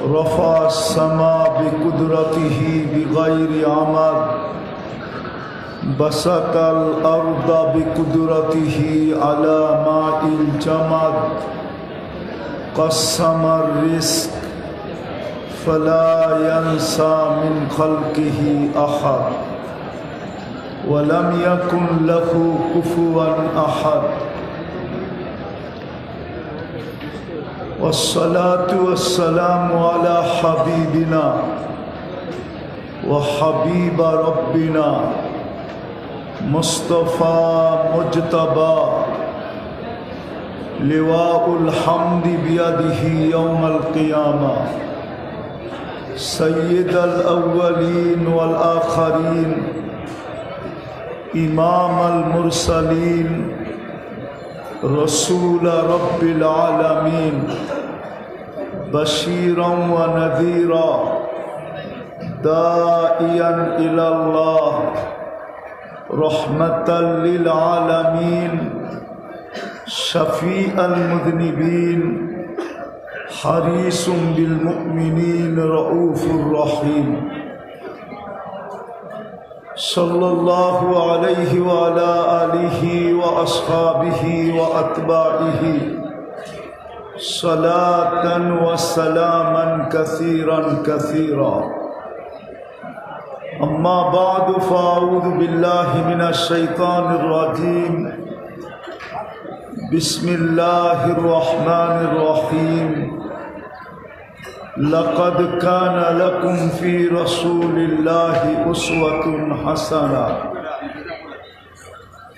رفع السماء بقدرته بغير عمد بسط الأرض بقدرته على ماء الجمد قسم الرزق فلا ينسى من خلقه أحد ولم يكن له كفوا أحد والصلاة والسلام على حبيبنا وحبيب ربنا مصطفى مجتبى لواء الحمد بيده يوم القيامة سيد الأولين والآخرين إمام المرسلين رسول رب العالمين بشيرا ونذيرا داعيا إلى الله رحمة للعالمين شفيع المذنبين حريص بالمؤمنين رؤوف رحيم صلى الله عليه وعلى آله وأصحابه وأتباعه صلاة وسلاما كثيرا كثيرا أما بعد فأعوذ بالله من الشيطان الرجيم بسم الله الرحمن الرحيم لقد كان لكم في رسول الله أسوة حسنة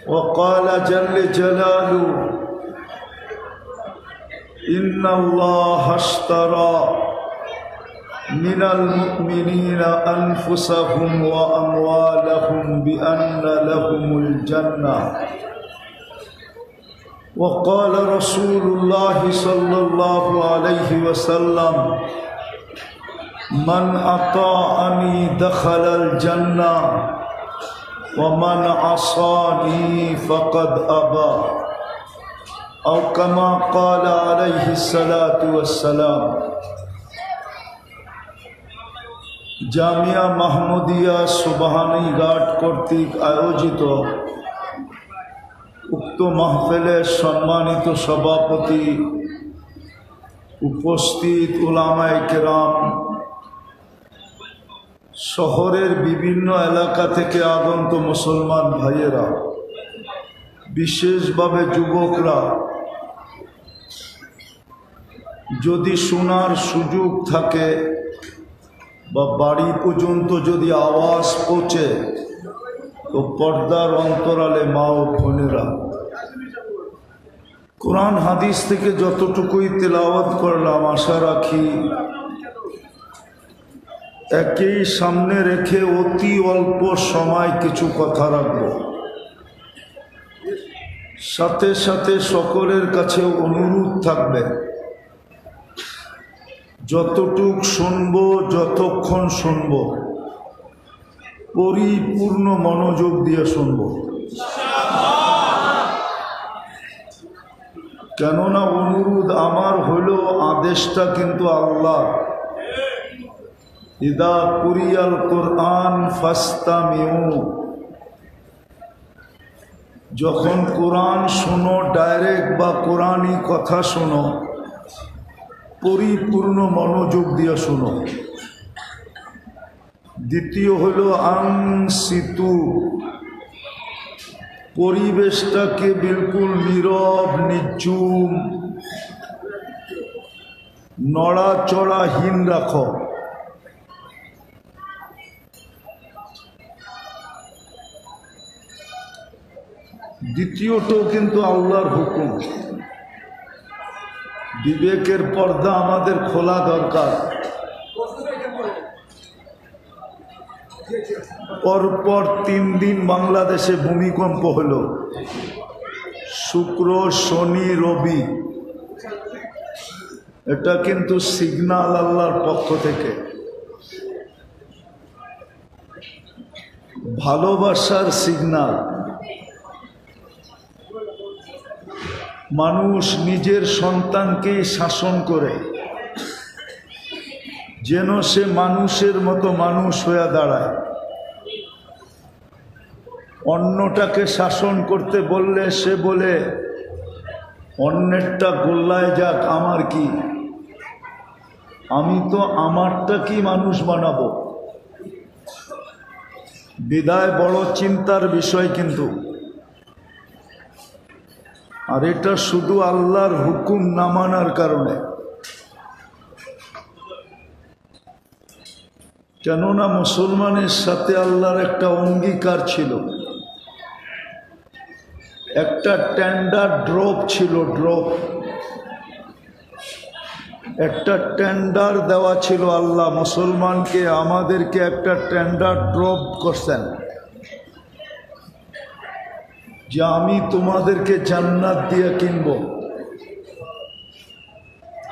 وقال جل جلاله إن الله اشترى من المؤمنين أنفسهم وأموالهم بأن لهم الجنة وقال رسول الله صلى الله عليه وسلم من أطاعني دخل الجنة ومن عصاني فقد أبى أو كما قال عليه الصلاة والسلام জামিয়া মাহমুদিয়া সুবহানী ঘাট কর্তৃক আয়োজিত উক্ত মাহফিলের সম্মানিত সভাপতি উপস্থিত উলামায়ে কেরাম শহরের বিভিন্ন এলাকা থেকে আগত মুসলমান ভাইয়েরা বিশেষভাবে যুবকরা যদি শোনার সুযোগ থাকে বা বাড়ি পর্যন্ত যদি আওয়াজ পৌঁছে তো পর্দার অন্তরালে মা ও বোনেরা কোরআন হাদিস থেকে যতটুকুই তেলাওয়াত করলাম আশা রাখি একেই সামনে রেখে অতি অল্প সময় কিছু কথা রাখব সাথে সাথে সকলের কাছে অনুরোধ থাকবে যতটুক শুনবো যতক্ষণ শুনবো পরিপূর্ণ মনোযোগ দিয়ে শুনবো কেননা অনুরোধ আমার হলো আদেশটা কিন্তু আল্লাহ ইদা কুরিয়াল কোরআন ফাস্তামিউ যখন কোরআন শোনো ডাইরেক্ট বা কোরআনই কথা শোনো পরিপূর্ণ মনোযোগ দিয়ে শোনো দ্বিতীয় হলো আনসিতু পরিবেশটাকে বিলকুল নীরব নিঝুম নড়াচড়াহীন রাখো দ্বিতীয়টাও কিন্তু আল্লাহর হুকুম বিবেকের পর্দা আমাদের খোলা দরকার পরপর 3 দিন বাংলাদেশে ভূমিকম্প হলো শুক্র শনি রবি এটা কিন্তু সিগন্যাল আল্লাহর পক্ষ থেকে ভালোবাসার সিগন্যাল মানুষ নিজের সন্তানকে শাসন করে যেন সে মানুষের মতো মানুষ হয়ে দাঁড়ায়। অন্যটাকে শাসন করতে বললে সে বলে অন্যেরটা গোল্লায় যাক, আমার কি, আমি তো আমারটা কি মানুষ বানাবো। বিদায় বড় চিন্তার বিষয় কিন্তু। আর এটা শুধু আল্লাহর হুকুম না মানার কারণে। কেননা মুসলমানের সাথে আল্লাহর একটা অঙ্গীকার ছিল, একটা টেন্ডার ড্রপ ছিল, ড্রপ একটা টেন্ডার দেওয়া ছিল। আল্লাহ মুসলমানকে আমাদেরকে একটা টেন্ডার ড্রপ করছেন যে আমি তোমাদেরকে জান্নাত দিয়ে কিনব।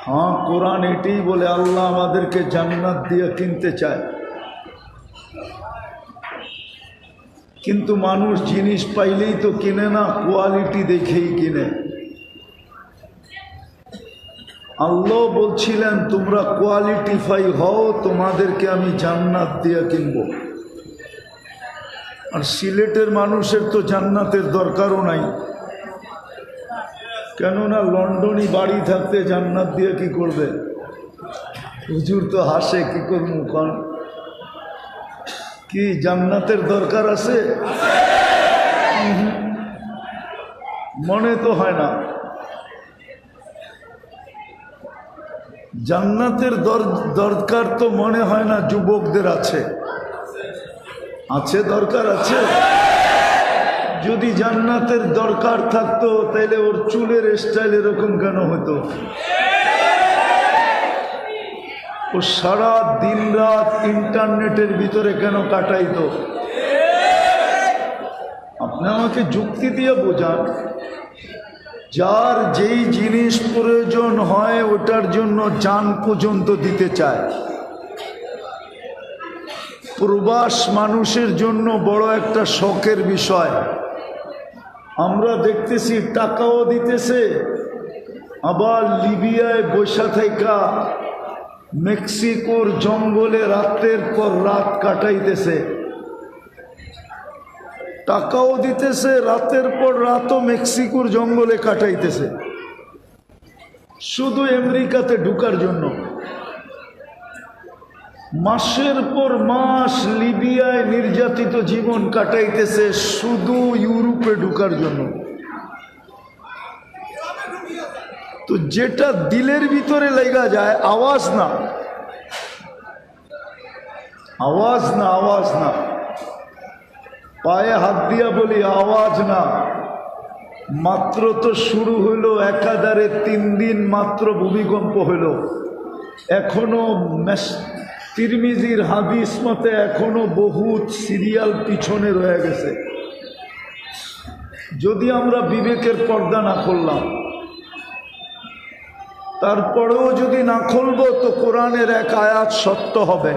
হ্যাঁ, কোরআন এটাই বলে আল্লাহ আমাদেরকে জান্নাত দিয়ে কিনতে চায়। কিন্তু মানুষ জিনিস পাইলেই তো কিনে না, কোয়ালিটি দেখেই কিনে। আল্লাহ বলছিলেন তোমরা কোয়ালিটিফাই হও, তোমাদেরকে আমি জান্নাত দিয়ে কিনব। আর সিলেটের মানুষের তো জান্নাতের দরকারও নাই, কেননা লন্ডনই বাড়ি থাকতে জান্নাত দিয়ে কি করবে। হুজুর তো হাসে, কি করবো কন, কি জান্নাতের দরকার আছে? মনে তো হয় না। জান্নাতের দরকার তো মনে হয় না যুবকদের আছে। আছে, দরকার আছে। যদি জান্নাতের দরকার থাকতো তাহলে ওর চুলের স্টাইল এরকম কেন হতো? ও সারা দিন রাত ইন্টারনেটের ভিতরে কেন কাটাইতো? আপনি আমাকে যুক্তি দিয়ে বোঝান। যার যেই জিনিস প্রয়োজন হয় ওটার জন্য জান পর্যন্ত দিতে চায়। প্রবাস মানুষের জন্য বড় একটা শখের বিষয়। আমরা দেখতেছি টাকাও দিতেছে, আবার লিবিয়ায় বৈশা থাইকা মেক্সিকোর জঙ্গলে রাতের পর রাত কাটাইতেছে। টাকাও দিতেছে, রাতের পর রাতও মেক্সিকোর জঙ্গলে কাটাইতেছে, শুধু আমেরিকাতে ঢুকার জন্য। মাসের পর মাস লিবিয়ায় নির্যাতিত জীবন কাটাইতেছে শুধু ইউরোপে ঢুকার জন্য। তো যেটা দিলের ভিতরে লেগা যায়, আওয়াজ না, আওয়াজ না, আওয়াজ না, পায়ে হাত দিয়া বলি আওয়াজ না। মাত্র তো শুরু হইল, একাধারে 3 দিন মাত্র ভূমিকম্প হইল। এখনো তিরমিজির হাদিস মতে এখনো বহুত সিরিয়াল পিছনে রয়ে গেছে। যদি আমরা বিবেকের পর্দা না খুললাম, তারপরেও যদি না খুলবো তো কোরআনের এক আয়াত সত্য হবে,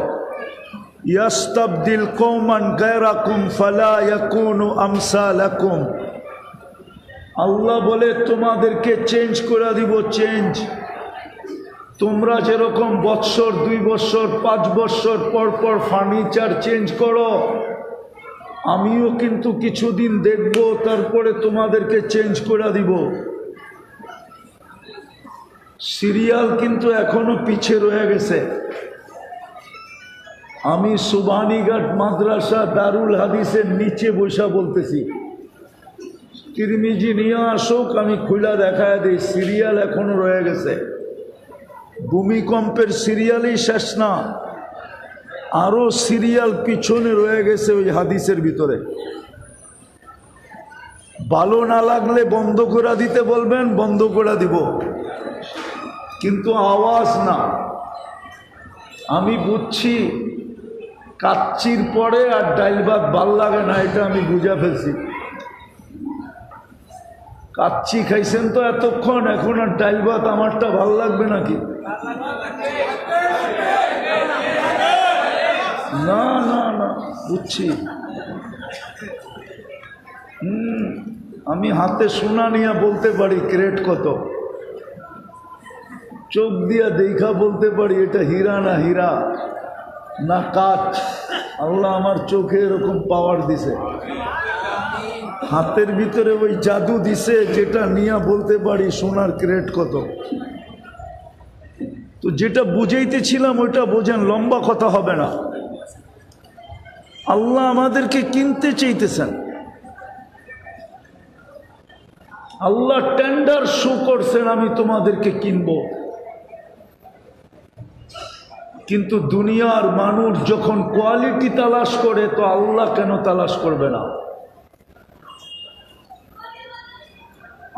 ইয়াস্তাবদিল কওমান গায়রাকুম ফালা ইয়াকুনু আমসালাকুম। আল্লাহ বলে তোমাদেরকে চেঞ্জ করে দিব, চেঞ্জ। তোমরা যেরকম বৎসর 2 বৎসর 5 বৎসর পর পর ফার্নিচার চেঞ্জ করো, আমিও কিন্তু কিছুদিন দেখব, তারপরে তোমাদেরকে চেঞ্জ করে দিব। সিরিয়াল কিন্তু এখনো পিছে রয়ে গেছে। আমি সুবহানীঘাট মাদ্রাসা দারুল হাদিসের নিচে বসা বলতেছি, তিরমিজি নিয়ে আসুক, আমি খুলা দেখায় দিই, সিরিয়াল এখনো রয়ে গেছে। ভূমিকম্পের সিরিয়ালই শেষ না, আরো সিরিয়াল পিছনে রয়ে গেছে ওই হাদিসের ভিতরে। ভালো না লাগলে বন্ধ করে দিতে বলবেন, বন্ধ করে দিব, কিন্তু আওয়াজ না। আমি বুঝছি কাচ্চির পরে আর ডাইল ভাত ভাল লাগে না, এটা আমি বুঝা ফেলছি। কাচ্চি খাইছেন তো এতক্ষণ, এখন আর ডাইল ভাত আমারটা ভাল লাগবে নাকি? না না না, বুঝছি। আমি হাতে সোনা নিয়ে বলতে পারি ক্রেট কত। চোখ দিয়া দেখা বলতে পারি এটা হীরা না হীরা না কাঠ। আল্লাহ আমার চোখে এরকম পাওয়ার দিছে, হাতের ভিতরে ওই জাদু দিছে যেটা নিয়ে বলতে পারি সোনার ক্রেট কত। তো যেটা বুঝাইতেছিলাম ওইটা বোঝেন, লম্বা কথা হবে না। আল্লাহ আমাদেরকে কিনতে চাইতেছেন। আল্লাহ টেন্ডার শো করছেন আমি তোমাদেরকে কিনবো। কিন্তু দুনিয়ার মানুষ যখন কোয়ালিটি তালাশ করে তো আল্লাহ কেন তালাশ করবে না?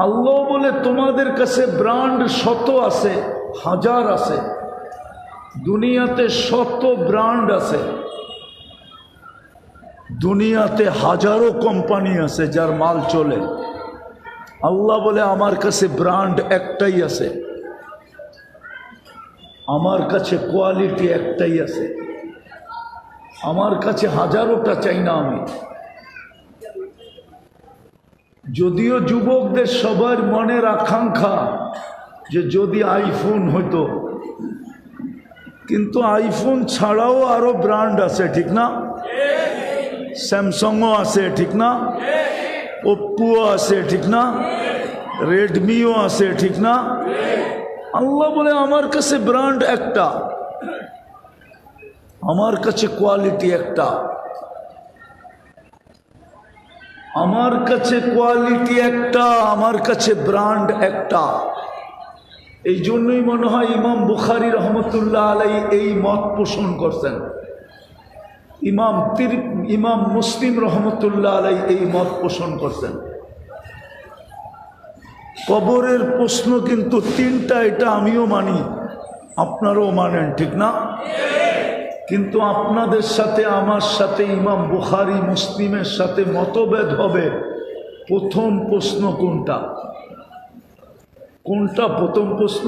আল্লাহ বলে তোমাদের কাছে ব্র্যান্ড শত আছে, হাজার আছে, দুনিয়াতে শত ব্র্যান্ড আছে, দুনিয়াতে হাজারো কোম্পানি আছে যার মাল চলে। আল্লাহ বলে আমার কাছে ব্র্যান্ড একটাই আছে, আমার কাছে কোয়ালিটি একটাই আছে, আমার কাছে হাজারোটা চাই না আমি। যদিও যুবকদের সবার মনের আকাঙ্ক্ষা যে যদি আইফোন হইতো, কিন্তু আইফোন ছাড়াও আরো ব্র্যান্ড আছে, ঠিক না? স্যামসাংও আছে, ঠিক না? ওপ্পোও আছে, ঠিক না? রেডমিও আছে, ঠিক না? আল্লাহ বলে আমার কাছে ব্র্যান্ড একটা, আমার কাছে কোয়ালিটি একটা, আমার কাছে কোয়ালিটি একটা, আমার কাছে ব্র্যান্ড একটা। এই জন্যই মনে হয় ইমাম বুখারী রহমতুল্লাহ আলাই এই মত পোষণ করছেন, ইমাম মুসলিম রহমতুল্লাহ আলাই এই মত পোষণ করছেন। কবরের প্রশ্ন কিন্তু তিনটা, এটা আমিও মানি, আপনারাও মানেন, ঠিক না? কিন্তু আপনাদের সাথে আমার সাথে ইমাম বুখারী মুসলিমের সাথে মতভেদ হবে প্রথম প্রশ্ন কোনটা। কোনটা প্রথম প্রশ্ন?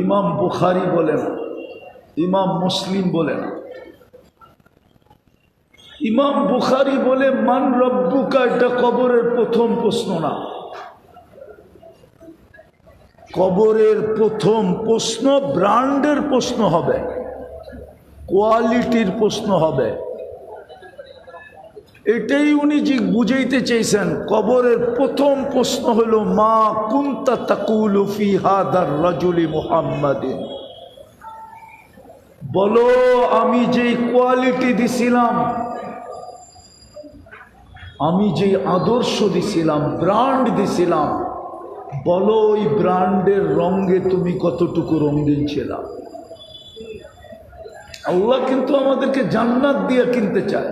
ইমাম বুখারী বলেন, ইমাম মুসলিম বলেন। ইমাম বুখারী বলে মান রব্বুকা, এটা কবরের প্রথম প্রশ্ন না। কবরের প্রথম প্রশ্ন ব্র্যান্ডের প্রশ্ন হবে, কোয়ালিটির প্রশ্ন হবে। এটাই উনি যে বুঝাইতে চেয়েছেন। কবরের প্রথম প্রশ্ন হলো মা কুনতা তাকুলু ফি হাদার রাজুলি মুহাম্মাদিন, বলো আমি যেই কোয়ালিটি দিছিলাম, আমি যেই আদর্শ দিছিলাম, ব্র্যান্ড দিছিলাম, বলো ওই ব্র্যান্ডের রঙে তুমি কতটুকু রঙিন ছিলা। আল্লাহ কিন্তু আমাদেরকে জান্নাত দিয়ে কিনতে চায়।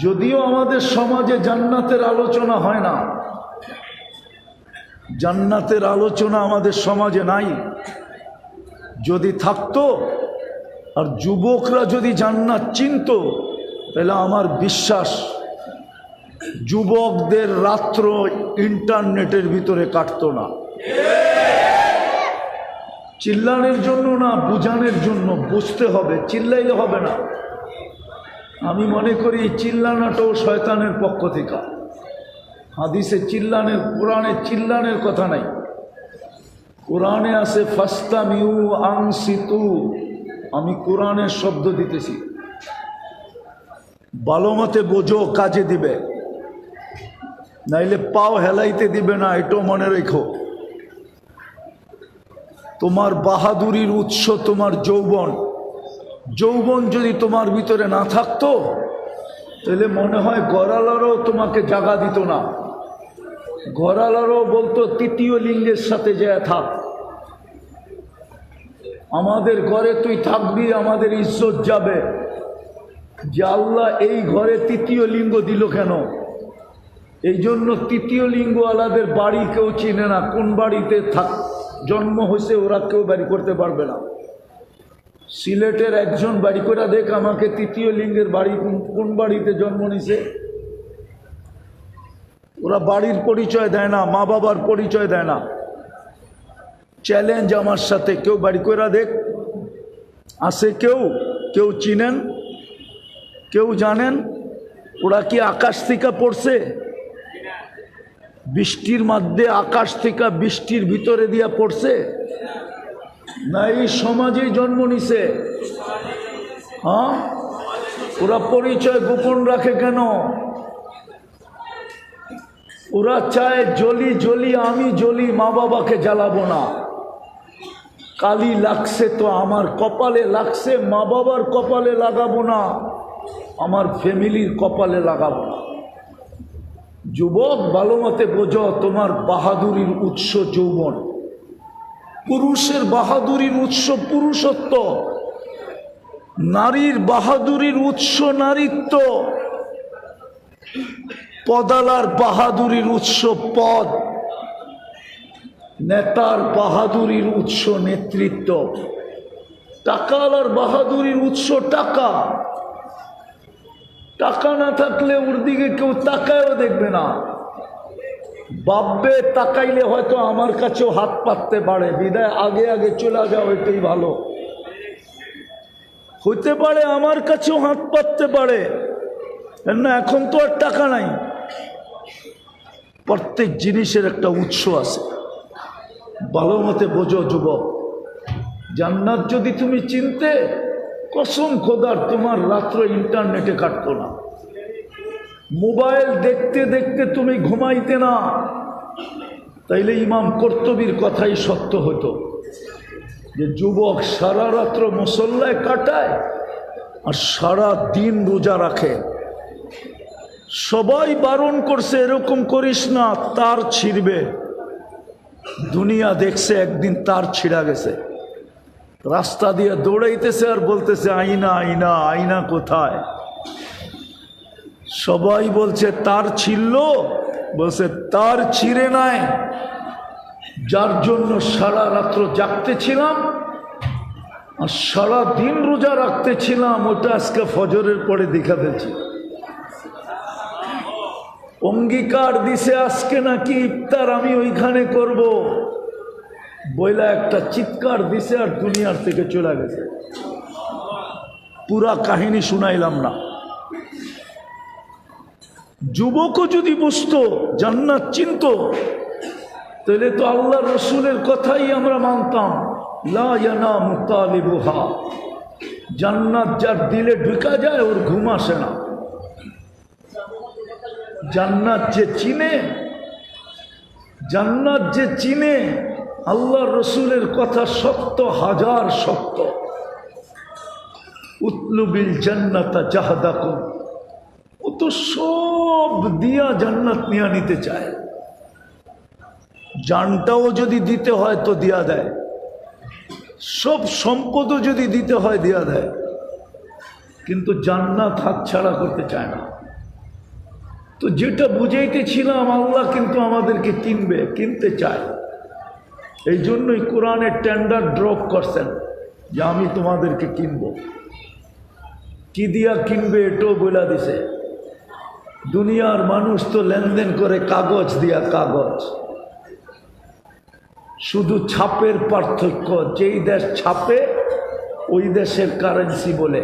যদিও আমাদের সমাজে জান্নাতের আলোচনা হয় না, জান্নাতের আলোচনা আমাদের সমাজে নাই। যদি থাকতো আর যুবকরা যদি জান্নাত চিনত, তাহলে আমার বিশ্বাস যুবকদের রাত্র ইন্টারনেটের ভিতরে কাটতো না। চিল্লানোর জন্য না, বুঝানোর জন্য। বুঝতে হবে, চিল্লাইলে হবে না। আমি মনে করি চিল্লানাটাও শয়তানের পক্ষ থেকে। হাদিসে চিল্লানের, কোরআনে চিল্লানের কথা নাই। কোরআনে আছে ফাস্তামিউ আনসিতু, আমি কোরআনের শব্দ দিতেছি, ভালো মতে বোঝো, কাজে দিবে, নাইলে পাও হেলাইতে দিবে না, এটাও মনে রেখো। তোমার বাহাদুরির উৎস তোমার যৌবন। যৌবন যদি তোমার ভিতরে না থাকতো, তাহলে মনে হয় গড়ালারও তোমাকে জাগা দিত না। গড়ালারও বলতো তৃতীয় লিঙ্গের সাথে যায় থাক, আমাদের ঘরে তুই থাকবি, আমাদের ইজ্জত যাবে। যে আল্লাহ এই ঘরে তৃতীয় লিঙ্গ দিল কেন? এই জন্য তৃতীয় লিঙ্গওয়ালাদের বাড়ি কেউ চিনে না, কোন বাড়িতে জন্ম হয়েছে ওরা কেউ বাড়ি করতে পারবে না। সিলেটের একজন বাড়ি করে দেখ আমাকে তৃতীয় লিঙ্গের বাড়ি কোন বাড়িতে জন্ম নিছে। ওরা বাড়ির পরিচয় দেয় না, মা বাবার পরিচয় দেয় না। চ্যালেঞ্জ আমার সাথে, কেউ বাড়ি করে দেখ। আছে কেউ? কেউ চিনেন? কেউ জানেন? ওরা কি আকাশ থেকে পড়ছে? বৃষ্টির মধ্যে আকাশ থেকে বৃষ্টির ভিতরে দিয়া পড়ছে না এই সমাজেই জন্ম নিছে? হ্যাঁ, ওরা পরিচয় গোপন রাখে কেন? ওরা চায় জ্বলি জ্বলি, আমি জ্বলি, মা বাবাকে জ্বালাবো না। কালি লাগছে তো আমার কপালে লাগছে, মা বাবার কপালে লাগাবো না, আমার ফ্যামিলির কপালে লাগাবো না। যুবক, ভালো মতে বোঝো, তোমার বাহাদুরির উৎস যৌবন। পুরুষের বাহাদুরির উৎস পুরুষত্ব, নারীর বাহাদুরির উৎস নারীত্ব, পদালার বাহাদুরির উৎস পদ, নেতার বাহাদুরির উৎস নেতৃত্ব, টাকালার বাহাদুরির উৎস টাকা। টাকা না থাকলে ওর দিকে কেউ তাকায়ও দেখবে না। ভাববে তাকাইলে হয়তো আমার কাছেও হাত পাততে পারে, বিদায় আগে আগে চলে যাও, এটাই ভালো। হইতে পারে আমার কাছেও হাত পাততে পারে না, এখন তো আর টাকা নাই। প্রত্যেক জিনিসের একটা উৎস আছে, ভালো মতে বোঝো যুবক। জান্নাত যদি তুমি চিনতে, কসম খোদার তোমার রাত্র ইন্টারনেটে কাটতো না, মোবাইল দেখতে দেখতে তুমি ঘুমাইতে না। তাইলে ইমাম কর্তবীর কথাই সত্য হতো যে যুবক সারা রাত্র মুসল্লায় কাটায় আর সারা দিন রোজা রাখে। সবাই বারণ করছে এরকম করিস না, তার ছিঁড়বে। দুনিয়া দেখছে একদিন তার ছিঁড়া গেছে, রাস্তা দিয়ে দৌড়াইতেছে আর বলতেছে আইনা আইনা, আইনা কোথায়? সবাই বলছে তার ছিঁড়ল, বলছে তার ছিঁড়ে নাই, যার জন্য সারা রাত্র জাগতেছিলাম আর সারা দিন রোজা রাখতেছিলাম, ওটা আজকে ফজরের পরে দেখা ফেলছি। অঙ্গীকার দিছে আজকে নাকি ইফতার আমি ওইখানে করব, বইলা একটা চিৎকার দিছে আর দুনিয়ার থেকে চলে গেছে। পুরা কাহিনী শুনাইলাম না। যুবকও যদি বুঝতো, জান্নাত চিনত, তাহলে তো আল্লাহ রসুলের কথাই আমরা মানতাম। লা ইয়ানামু তালিবুহা, জান্নাত যার দিলে ঢুকা যায় ওর ঘুম আসে না। জান্নাত যে চিনে, জান্নাত যে চিনে, আল্লাহ রসুলের কথা সত্য, হাজার সত্য। উতলুবিল জান্নাতা জাহাদাকুম, ও তো সব দিয়া জান্নাত নিয়ে নিতে চায়। জানটাও যদি দিতে হয় তো দিয়া দেয়, সব সম্পদও যদি দিতে হয় দিয়া দেয়, কিন্তু জান্নাত হাতছাড়া করতে চায় না। তো যেটা বুঝাইতেছিলাম, আল্লাহ কিন্তু আমাদেরকে কিনবে, কিনতে চায়। এই জন্যই কোরআনের টেন্ডার ড্রপ করছেন যে আমি তোমাদেরকে কিনব। কি দিয়া কিনবে এটাও বলে দিছে। দুনিয়ার মানুষ তো লেনদেন করে কাগজ দিয়া, কাগজ। শুধু ছাপের পার্থক্য, যেই দেশ ছাপে ওই দেশের কারেন্সি বলে,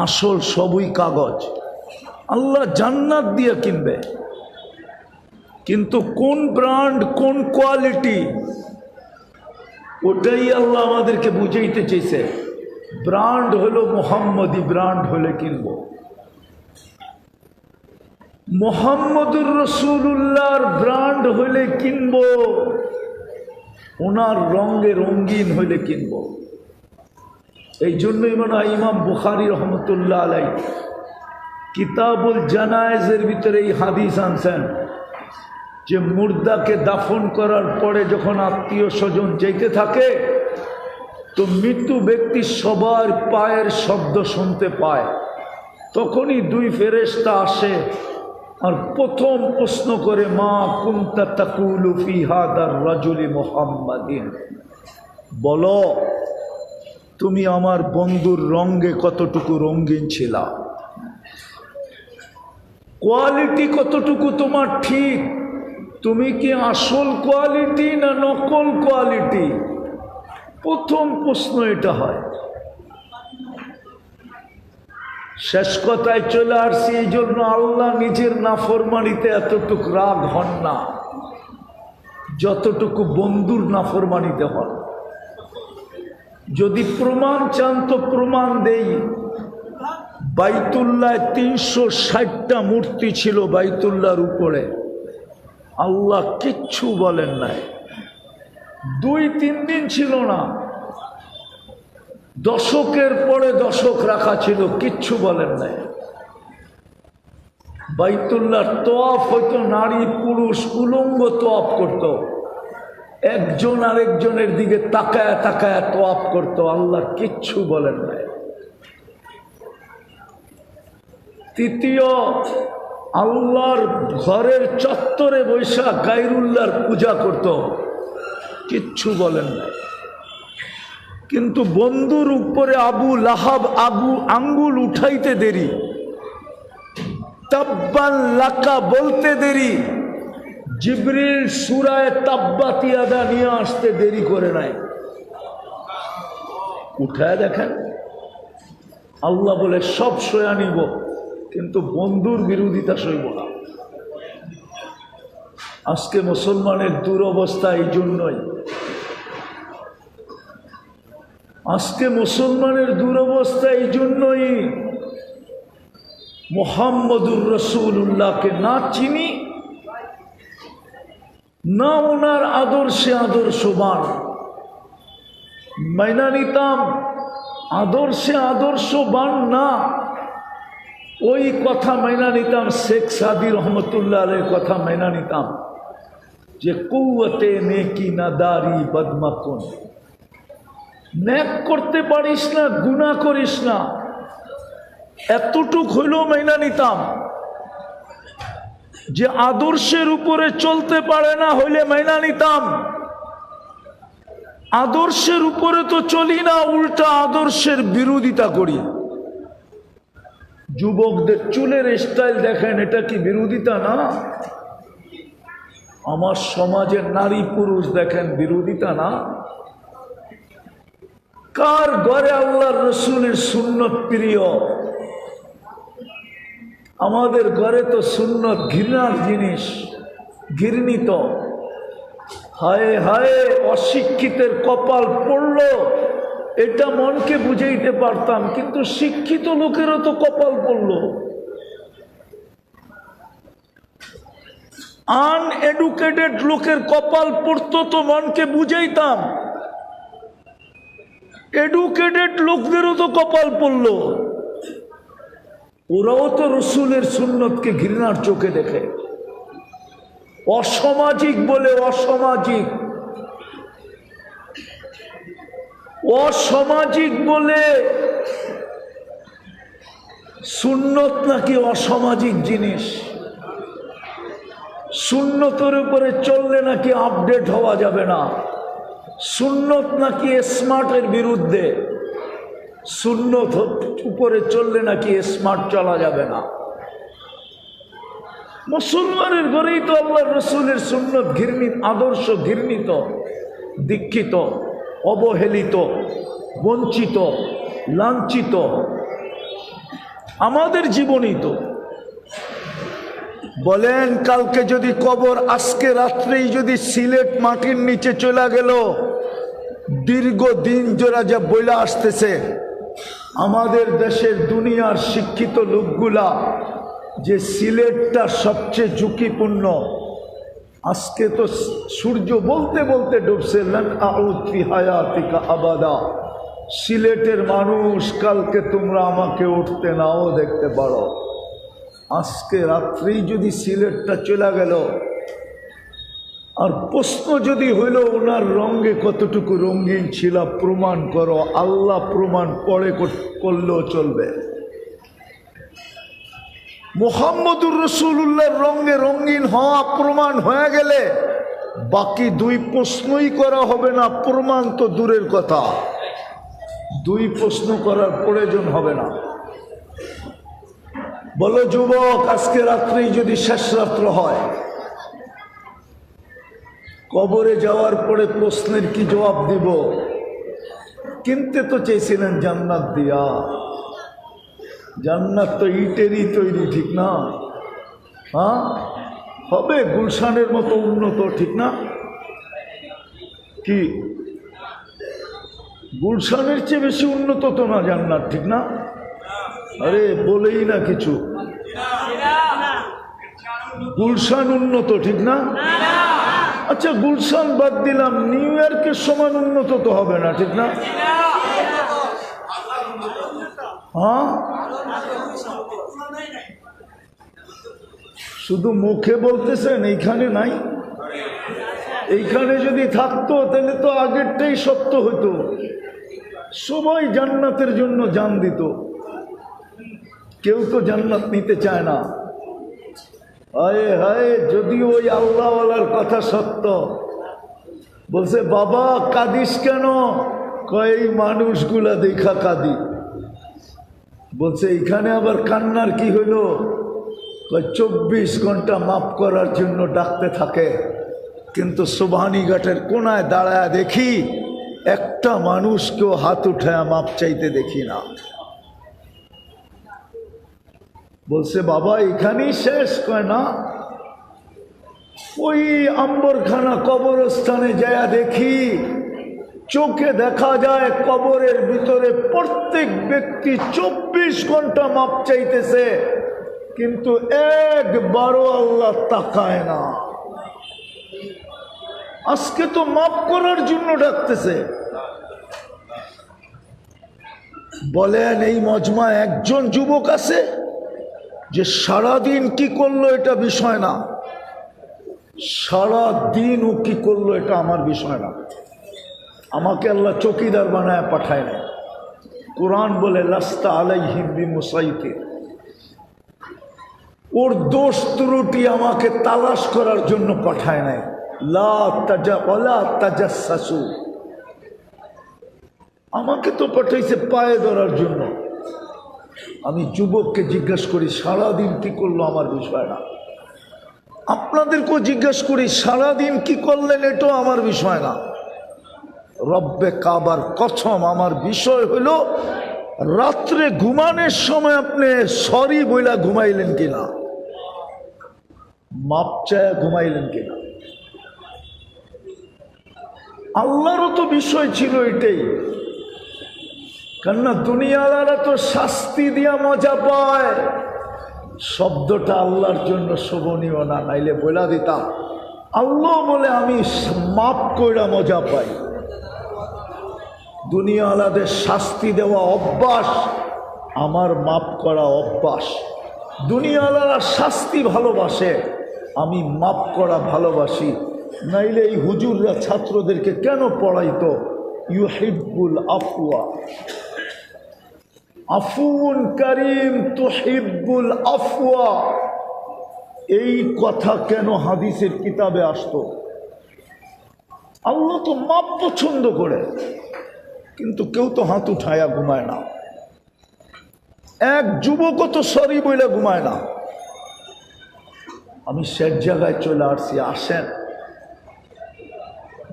আসল সবই কাগজ। আল্লাহ জান্নাত দিয়ে কিনবে, কিন্তু কোন ব্র্যান্ড, কোন কোয়ালিটি, ওটাই আল্লাহ আমাদেরকে বুঝাইতে চেয়েছে। ব্র্যান্ড হলো মুহাম্মদি, ব্র্যান্ড হলে কিনব। মুহাম্মদুর রাসূলুল্লাহর ব্র্যান্ড হলে কিনব, ওনার রঙে রঙিন হলে কিনব। এই জন্যই মনে হয় ইমাম বুখারী রহমতুল্লাহ আলাইহি কিতাবুল জানায়েজের ভিতরে এই হাদিস আনছেন যে মুর্দাকে দাফন করার পরে যখন আত্মীয় স্বজন যেতে থাকে, তো মৃত্যু ব্যক্তি সবার পায়ের শব্দ শুনতে পায়। তখনই দুই ফেরেশতা আসে আর প্রথম প্রশ্ন করে, মা কুনতা তাকুলু ফি হাদার রাজুলি মুহাম্মাদিন, বলো তুমি আমার বন্ধুর রঙে কতটুকু রঙিন ছিলা, কোয়ালিটি কতটুকু তোমার ঠিক, তুমি কি আসল কোয়ালিটি না নকল কোয়ালিটি? প্রথম প্রশ্ন এটা হয়। শেষ কথায় চলে আসছি, এই জন্য আল্লাহ নিজের নাফরমানিতে এতটুকু রাগ হন না যতটুকু বন্ধুর নাফরমানিতে হন। যদি প্রমাণ চান তো প্রমাণ দেই। বাইতুল্লাহ 360টা মূর্তি ছিল বাইতুল্লাহর উপরে, আল্লাহ কিচ্ছু বলেন নাই। 2-3 দিন ছিল না, দশকের পরে দশক রাখা ছিল, কিচ্ছু বলেন নাই। বাইতুল্লাহর তোয়াফ হয়তো নারী পুরুষ উলঙ্গ তোয়াফ করত, একজন আরেকজনের দিকে তাকায়া তাকায়া তোয়াফ করত, আল্লাহ কিচ্ছু বলেন নাই। তৃতীয়, আল্লাহর ঘরের চত্বরে বৈশা গায়রুল্লাহর পূজা করত, কিচ্ছু বলেন নাই। কিন্তু বন্ধুর উপরে আবু লাহাব আঙ্গুল উঠাইতে দেরি, তাব্বান লাকা বলতে দেরি, জিবরিল সূরায়ে তাব্বাত ইয়াদা নিয়ে আসতে দেরি করে নাই। উঠায় দেখেন, আল্লাহ বলে সব সয়া নিব, কিন্তু বন্ধুর বিরোধিতা সইব না। আজকে মুসলমানের দুরবস্থা এই জন্যই, আজকে মুসলমানের দুরবস্থা এই জন্যই মুহাম্মদুর রাসূলুল্লাহকে না চিনি, না ওনার আদর্শে আদর্শবান। মাইনা নিতাম, আদর্শে আদর্শবান না, ওই কথা মাইনা নিতাম, শেখ সাদি রহমতুল্লাহ আলাইহির কথা মাইনা নিতাম যে কুওয়াতে নেকি নাদারি বদমাকুন, নেক করতে পারিস না, গুনাহ করিস না, এতটুক হইলেও মাইনা নিতাম। যে আদর্শের উপরে চলতে পারে না হইলে মাইনা নিতাম। আদর্শের উপরে তো চলি না, উল্টা আদর্শের বিরোধিতা করি। যুবকদের চুলের স্টাইল দেখেন, এটা কি বিরোধিতা না? আমার সমাজের নারী পুরুষ দেখেন, বিরোধিতা না? কার ঘরে আল্লাহর রসুলের সুন্নত প্রিয়? আমাদের ঘরে তো সুন্নত ঘৃণার জিনিস, ঘৃণিত। হায় হায়, অশিক্ষিতের কপাল পড়ল, এটা মনকে বুঝাইতে পারতাম, কিন্তু শিক্ষিত লোকেরও তো কপাল পড়ল। আনএডুকেটেড লোকের কপাল পড়তো তো মনকে বুঝাইতাম, এডুকেটেড লোকদেরও তো কপাল পড়ল, ওরাও তো রসুলের সুন্নতকে ঘৃণার চোখে দেখে। অসামাজিক বলে অসামাজিক, অসামাজিক বলে সুন্নত নাকি অসামাজিক জিনিস। সুন্নতের উপরে চললে নাকি আপডেট হওয়া যাবে না, সুন্নত নাকি স্মার্টের বিরুদ্ধে, সুন্নত উপরে চললে নাকি স্মার্ট চলা যাবে না। মুসলমানের ঘরেই তো আল্লাহর রসুলের সুন্নত ঘৃণিত, আদর্শ ঘৃণিত, দীক্ষিত, অবহেলিত, বঞ্চিত, লাঞ্ছিত। আমাদের জীবনই তো। বলেন, কালকে যদি কবর, আজকে রাত্রেই যদি সিলেট মাটির নিচে চলে গেল, দীর্ঘদিন জোড়া যা বইলা আসতেছে আমাদের দেশের দুনিয়ার শিক্ষিত লোকগুলা যে সিলেটটা সবচেয়ে ঝুঁকিপূর্ণ, আজকে তো সূর্য বলতে বলতে ডুবছে, লান আউদ ফি হায়াতিকা আবাদা। সিলেটের মানুষ, কালকে তোমরা আমাকে উঠতে নাও দেখতে পারো। আজকে রাত্রেই যদি সিলেটটা চলে গেল, আর প্রশ্ন যদি হইল ওনার রঙে কতটুকু রঙিন ছিল, প্রমাণ করো। আল্লাহ প্রমাণ পরে করলেও চলবে। মুহাম্মদুর রাসূলুল্লাহর রঙে রঙিন হওয়া প্রমাণ হয়ে গেলে বাকি 2 প্রশ্নই করা হবে না, প্রমাণ তো দূরের কথা, 2 প্রশ্ন করার প্রয়োজন হবে না। বলো যুবক, আজকে রাত্রেই যদি শেষ রাত্র হয়, কবরে যাওয়ার পরে প্রশ্নের কি জবাব দিব? কিনতে তো চেয়েছিলেন জান্নাত দিয়া, জান্নাত তো ইটেরই তৈরি, ঠিক না? হ্যাঁ, হবে গুলশানের মতো উন্নত, ঠিক না? কি গুলশানের চেয়ে বেশি উন্নত তো না জান্নাত, ঠিক না? আরে বলেই না কিছু, গুলশান উন্নত, ঠিক না? আচ্ছা গুলশান বাদ দিলাম, নিউ ইয়র্কের সমান উন্নত তো হবে না, ঠিক না? হ্যাঁ, শুধু মুখে বলতেছেন, এইখানে নাই। এইখানে যদি থাকতো তাহলে তো আগেরটাই সত্য হতো, সবাই জান্নাতের জন্য জান দিত। কেউ তো জান্নাত নিতে চায় না। হায় হায়, যদি ওই আল্লাহওয়ালার কথা সত্য, বলছে বাবা কাঁদিস কেন? কয় এই মানুষগুলা দেখা কাঁদি। বলছে এখানে আবার কান্নার কি হইল? 24 ঘন্টা মাপ করার জন্য ডাকতে থাকে, কিন্তু সুবহানীঘাটের কোনায় দাঁড়ায় দেখি একটা মানুষকেও হাত উঠায় মাপ চাইতে দেখি না। বলছে বাবা এখানেই শেষ? কয় না, ওই আম্বরখানা কবরস্থানে যায় দেখি, চোখে দেখা যায় কবরের ভিতরে প্রত্যেক ব্যক্তি 24 ঘন্টা মাপ চাইতেছে, কিন্তু একবারও আল্লাহ তাকায় না। আজকে তো মাপ করার জন্য ডাকতেছে। বলেন এই মজমা একজন যুবক আছে যে সারাদিন কি করলো এটা বিষয় না, সারাদিন ও কি করলো এটা আমার বিষয় না। আমাকে আল্লাহ চৌকিদার বানায় পাঠায় না। কোরআন বলে লাস্তা আলাইহিম বিমুসাইতির, ওর দোষ ত্রুটি আমাকে তালাশ করার জন্য পাঠায় নাই। লা তাজাসসু, আমাকে তো পাঠাইছে পায়ে ধরার জন্য। আমি যুবককে জিজ্ঞাসা করি সারাদিন কি করলো আমার বিষয় না। আপনাদেরকেও জিজ্ঞাসা করি সারাদিন কি করলেন এটাও আমার বিষয় না। রব্বে কাবার কসম, আমার বিষয় হইল রাত্রে ঘুমানোর সময় আপনি সরি বইলা ঘুমাইলেন কিনা, মাপ চায়া ঘুমাইলেন কিনা। আল্লাহরও তো বিষয় ছিল এটাই, কেননা দুনিয়ালারা তো শাস্তি দিয়া মজা পায়। শব্দটা আল্লাহর জন্য শোভনীয় না, নাইলে বইলা দিতাম আল্লাহ বলে আমি মাপ কইরা মজা পাই। দুনিয়ালাদের শাস্তি দেওয়া অভ্যাস, আমার মাপ করা অভ্যাস। দুনিয়ালারা শাস্তি ভালোবাসে, আমি মাপ করা ভালোবাসি। নাইলে এই হুজুররা ছাত্রদেরকে কেন পড়াইতো ইউহিব্বুল আফওয়া, আফুন করিম তুহিব্বুল আফওয়া, এই কথা কেন হাদিসের কিতাবে আসতো? আল্লাহ তো মাপ পছন্দ করে, কিন্তু কেউ তো হাত উঠায়া ঘুমায় না। এক যুবকও তো সরি বইলে ঘুমায় না। আমি শেষ জায়গায় চলে আসছি, আসেন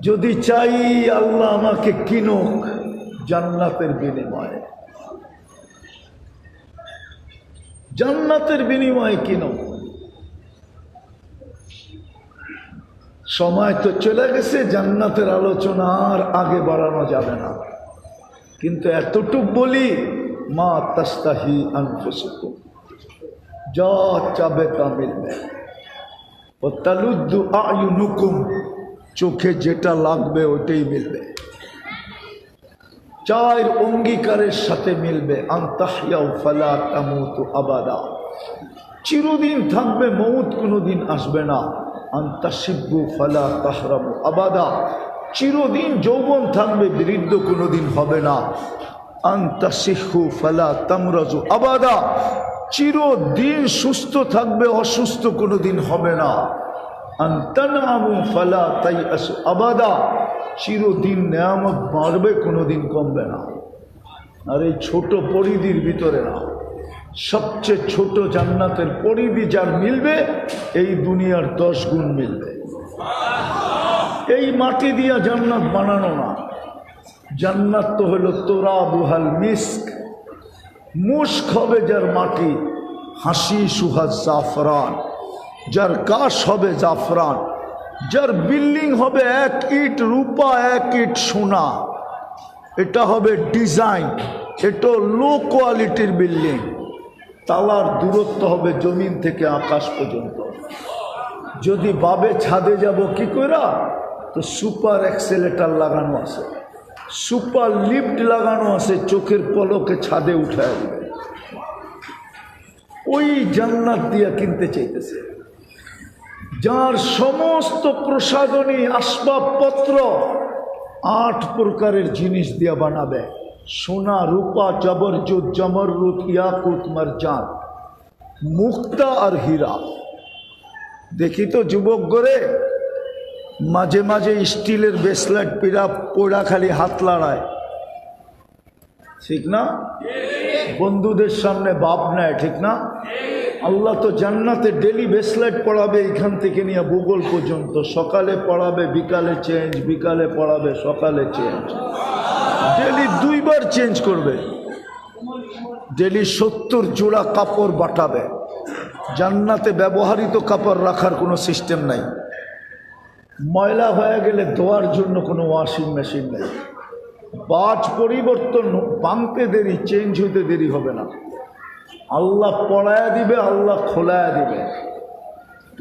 যদি চাই আল্লাহ আমাকে কিনুক জান্নাতের বিনিময়ে, জান্নাতের বিনিময়ে কিনুক। সময় তো চলে গেছে, জান্নাতের আলোচনা আর আগে বাড়ানো যাবে না, কিন্তু এতটুক বলি মা তাস্তাহি আনফুসুকুম, যা চাবে তা মিলবে। ও তালুদ্দু আয়ুনুকুম, চোখে যেটা লাগবে ওইটাই মিলবে। 4 অঙ্গীকারের সাথে মিলবে। আনতাহইয়াউ ফালা তামুতু আবাদা, চিরদিন থাকবে, মৌত কোনোদিন আসবে না। আনতাশিব্বু ফালা তাহরামু আবাদা, চিরদিন যৌবন থাকবে, বৃদ্ধ কোনোদিন হবে না। আনতাশিহু ফালা তামরাজু আবাদা, চিরদিন সুস্থ থাকবে, অসুস্থ কোনোদিন হবে না। আনতানামু ফালা তাইয়াসু আবাদা, চিরদিন নেয়ামত বাড়বে, কোনোদিন কমবে না। আর এই ছোট পরিধির ভিতরে না, সবচেয়ে ছোট জান্নাতের পরিধি যার মিলবে, এই দুনিয়ার 10 গুণ মিলবে। এই মাটি দিয়া জান্নাত বানানো না, জান্নাত তো হলো তোরাবুহাল মিস্ক, মুশক হবে যার মাটি, হাসি সুহাজ জাফরান, যার কাশ হবে জাফরান, যার বিল্ডিং হবে 1 ইট রূপা 1 ইট সোনা। এটা হবে ডিজাইন, এটা লো কোয়ালিটির বিল্ডিং। তালার দূরত্ব হবে জমিন থেকে আকাশ পর্যন্ত। যদি বাবে ছাদে যাব কি কইরা, তো সুপার এক্সেলেটার লাগানো আছে, সুপার লিফট লাগানো আছে, চোখের পলকে ছাদে উঠায় দিবে। ওই জান্নাত দিয়া কিনতে চাইতেছে, যার সমস্ত প্রসাধনী আসবাবপত্র 8 প্রকারের জিনিস দিয়া বানাবে, সোনা রূপা জবরজুদ জমরুদ ইয়াকুত মারজান, মুক্তা আর হীরা। দেখি তো যুবক গরে মাঝে মাঝে স্টিলের ব্রেসলেট পিরা পোড়া খালি হাত লড়ায়, ঠিক না? বন্ধুদের সামনে বাপ নেয়, ঠিক না? আল্লাহ তো জান্নাতে ডেলি ব্রেসলেট পড়াবে, এখান থেকে নিয়ে ভূগোল পর্যন্ত। সকালে পড়াবে, বিকালে চেঞ্জ, বিকালে পড়াবে, সকালে চেঞ্জ। ডেলি 2 বার চেঞ্জ করবে, ডেলি 70 জোড়া কাপড় বাটাবে। জান্নাতে ব্যবহৃত কাপড় রাখার কোনো সিস্টেম নাই। ময়লা হয়ে গেলে ধোয়ার জন্য কোনো ওয়াশিং মেশিন নেই। বাজ পরিবর্তন ভাঙতে দেরি, চেঞ্জ হইতে দেরি হবে না। আল্লাহ পড়ায়া দিবে, আল্লাহ খোলায়া দিবে।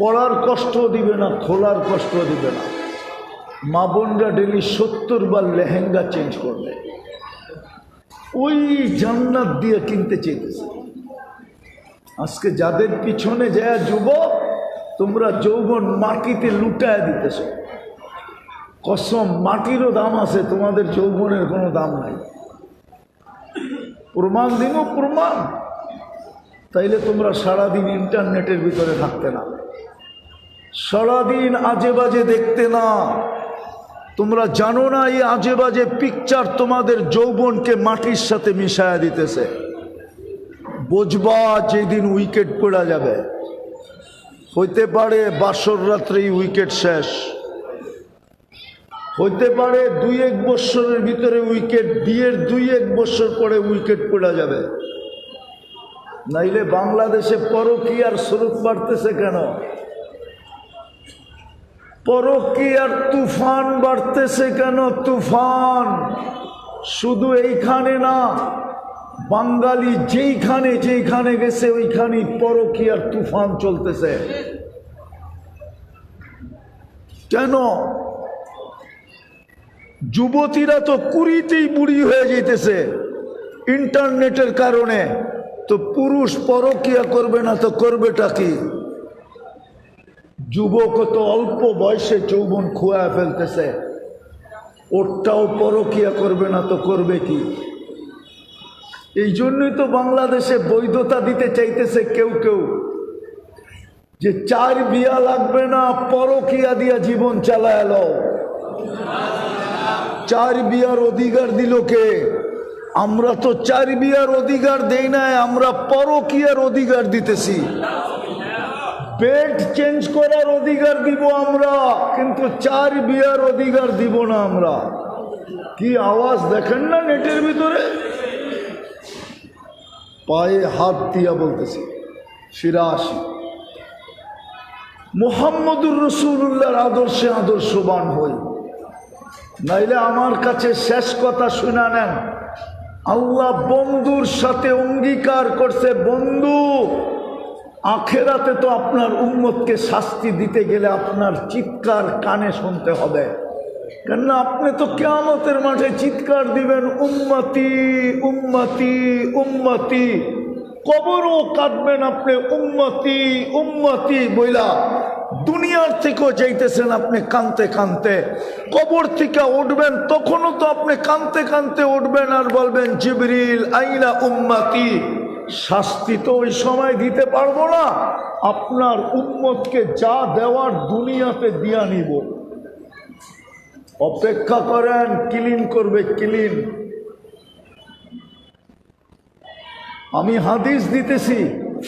পড়ার কষ্ট দিবে না, খোলার কষ্ট দিবে না। মা বোনরা ডেলি 70 বার লেহেঙ্গা চেঞ্জ করবে। ওই জান্নাত দিয়ে কিনতে চাইতেছে। আজকে যাদের পিছনে যায় যুবক, তোমরা যৌবন মাটিতে লুটায় দিতেছ। কসম, মাটিরও দাম আছে, তোমাদের যৌবনের কোনো দাম নাই। প্রমাণ দিব, প্রমাণ। তাইলে তোমরা সারাদিন ইন্টারনেটের ভিতরে থাকতে না, সারাদিন আজে বাজে দেখতে না। তোমরা জানো না এই আজে বাজে পিকচার তোমাদের যৌবনকে মাটির সাথে মিশায়া দিতেছে। বুঝবা যেদিন উইকেট পড়া যাবে, হইতে পারে বাসর রাত্রেই উইকেট শেষ, হইতে পারে 2-1 বৎসরের ভিতরে উইকেট, বিয়ের 2-1 বৎসর পরে উইকেট পড়া যাবে। নাইলে বাংলাদেশে পরকীয়ার স্রোত বাড়তেছে কেন? পরকীয়ার তুফান বাড়তেছে কেন? তুফান শুধু এইখানে না, বাঙালি যেইখানে যেইখানে গেছে ওইখানেই পরকীয়ার তুফান চলতেছে। কেন? যুবতীরা তো 20তেই বুড়ি হয়ে যেতেছে ইন্টারনেটের কারণে। তো পুরুষ পরকীয়া করবে না তো করবেটা কি? যুবক তো অল্প বয়সে যৌবন খোয়া ফেলতেছে, ওরটাও পরকীয়া করবে না তো করবে কি? এই জন্যই তো বাংলাদেশে বৈধতা দিতে চাইতেছে কেউ কেউ, যে 4 বিয়া লাগবে না, পরকীয়া দিয়া জীবন চালায় এলো। 4 বিয়ার অধিকার দিল কে? আমরা তো 4 বিয়ার অধিকার দেই নাই, আমরা পরকীয়ার অধিকার দিতেছি। বেড চেঞ্জ করার অধিকার দিব আমরা, কিন্তু 4 বিয়ার অধিকার দিব না আমরা। কি আওয়াজ দেখেন না নেটের ভিতরে? পায়ে হাত দিয়া বলতেছি, ফিরে আসি মুহাম্মদুর রাসূলুল্লাহর আদর্শে আদর্শবান হই। নাইলে আমার কাছে শেষ কথা শুনা নেন। আল্লাহ বন্ধুর সাথে অঙ্গীকার করছে, বন্ধু আখেরাতে তো আপনার উম্মতকে শাস্তি দিতে গেলে আপনার চিৎকার কানে শুনতে হবে। কেননা আপনি তো কিয়ামতের মাঠে চিৎকার দিবেন, উম্মতি উম্মতি উম্মতি। কবরও কাঁদবেন আপনি, উম্মতি উম্মতি বইলা। দুনিয়ার থেকেও যাইতেছেন আপনি কানতে কানতে, কবর থেকে উঠবেন তখনও তো আপনি কানতে কানতে উঠবেন আর বলবেন, জিবরিল আইনা উম্মতি। শাস্তি তো ওই সময় দিতে পারবো না, আপনার উম্মতকে যা দেওয়ার দুনিয়াতে দিয়া নিব। অপেক্ষা করেন, ক্লিন করবে, ক্লিন। আমি হাদিস দিতেছি,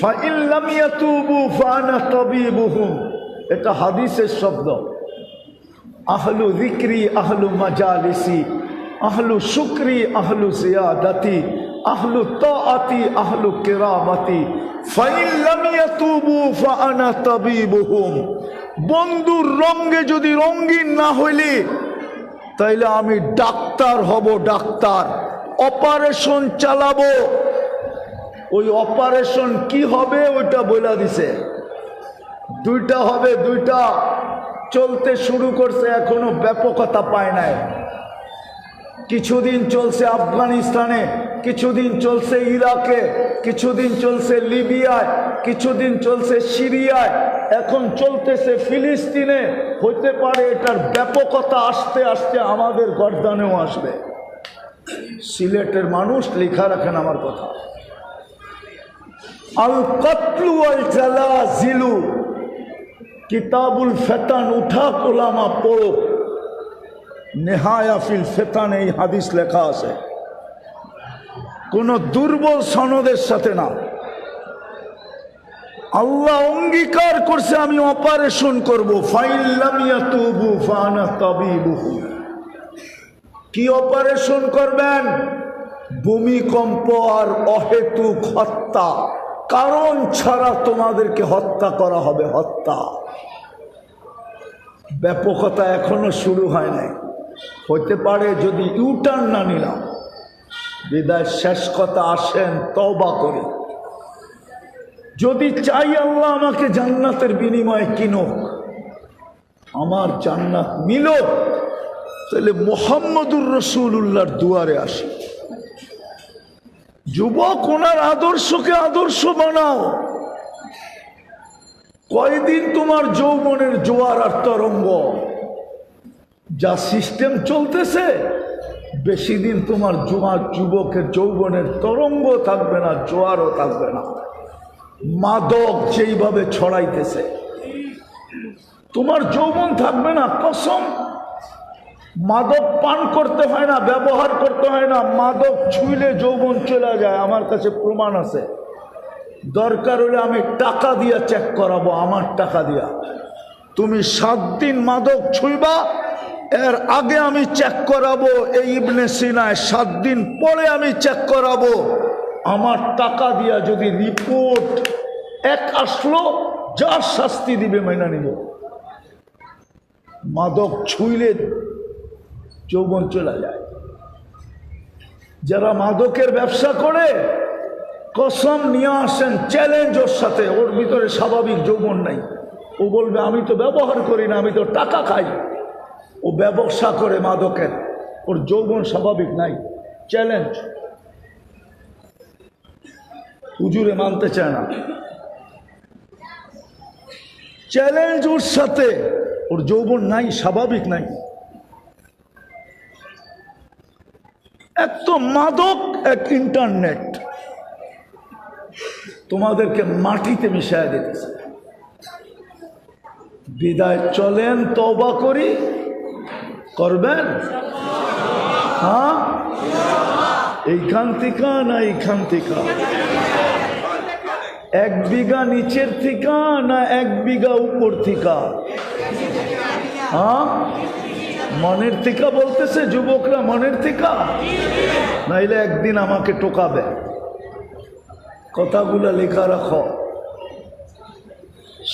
ফাইন লাম ইয়াতুবু ফাআনা তাবিবুহুম। এটা হাদিসের শব্দ। আহলু যিকরি আহলু মাজালিসি আহলু শুকরি আহলু জিয়াদাতি আহলু তাআতি আহলু কিরামাতি ফাইন লাম ইয়াতুবু ফাআনা তাবিবুহুম। বন্ধুর রঙে যদি রঙিন না হইলে তাইলে আমি ডাক্তার হব, ডাক্তার। অপারেশন চালাবো, ওই অপারেশন কি হবে ওইটা বলে দিছে। দুইটা হবে, দুইটা চলতে শুরু করছে, এখনো ব্যাপকতা পায় নাই। কিছুদিন চলছে আফগানিস্তানে, কিছুদিন চলছে ইরাকে, কিছুদিন চলছে লিবিয়ায়, কিছুদিন চলছে সিরিয়ায়, এখন চলতেছে ফিলিস্তিনে। হইতে পারে এটার ব্যাপকতা আস্তে আস্তে আমাদের গর্দানেও আসবে। সিলেটের মানুষ লেখা রাখেন আমার কথা। আল কতলু আল জালাজিলু, কিতাবুল ফেতান উঠা কোলামা পড়ো, নেহায়া ফিল ফেতান, এই হাদিস লেখা আছে। কোন দুর্বল সনদের সাথে না। আল্লাহ অঙ্গীকার করছে আমি অপারেশন করব। ফাইন লাম ইয়াতুবু ফাআনা তাবিবুহুম। কি অপারেশন করবেন? ভূমিকম্প আর অহেতুক হত্যা, কারণ ছাড়া তোমাদেরকে হত্যা করা হবে, হত্যা। ব্যাপকতা এখনো শুরু হয় নাই। হইতে পারে যদি ইউটার্ন না নিলাম। বিদায় শেষ কথা, আসেন তওবা করি। যদি চাই আল্লাহ আমাকে জান্নাতের বিনিময়ে কিনুক, আমার জান্নাত মিলুক, তাহলে মুহাম্মদুর রাসূলুল্লাহর দুয়ারে আসি। যুবক, ওনার আদর্শকে আদর্শ বানাও। কয়দিন তোমার যৌবনের জোয়ার আর তরঙ্গ, যা সিস্টেম চলতেছে, বেশি দিন তোমার যুবকের যৌবনের তরঙ্গ থাকবে না, জোয়ারও থাকবে না। মাদক যেইভাবে ছড়াইতেছে, তোমার যৌবন থাকবে না। কসম, মাদক পান করতে হয় না, ব্যবহার করতে হয় না, মাদক ছুঁইলে যৌবন চলে যায়। আমার কাছে প্রমাণ আছে। দরকার হলে আমি টাকা দিয়া চেক করাবো, আমার টাকা দিয়া। তুমি 7 দিন মাদক ছুঁইবা, এর আগে আমি চেক করাবো। এই ইবনে সিনায় 7 দিন পরে আমি চেক করাবো। আমার টাকা দিয়া যদি রিপোর্ট এক আসলো, যার শাস্তি দিবে মাইনা নিব। মাদক ছুঁইলে যৌবন চলে যায়। যারা মাদকের ব্যবসা করে, কসম নিয়ে আসেন, চ্যালেঞ্জ ওর সাথে। ওর ভিতরে স্বাভাবিক যৌবন নাই। ও বলবে আমি তো ব্যবহার করি না, আমি তো টাকা খাই। ও ব্যবসা করে মাদকের, ওর যৌবন স্বাভাবিক নাই। চ্যালেঞ্জ। হুজুরে মানতে চায় না। চ্যালেঞ্জ ওর সাথে, ওর যৌবন নাই, স্বাভাবিক নাই। এক তো মাদক, এক ইন্টারনেট তোমাদেরকে মাটিতে মিশায় দিতেছে। বিদায় চলেন, তওবা করি। করবেন? হ্যাঁ, এইখান থেকে না এইখান থেকে? 1 বিঘা নিচের থেকে না 1 বিঘা উপর থেকে? হ্যাঁ, মনের থেকে বলতেছে যুবকরা, মনের থেকে। নাইলে একদিন আমাকে টোকাবে। কথাগুলো লেখা রাখো।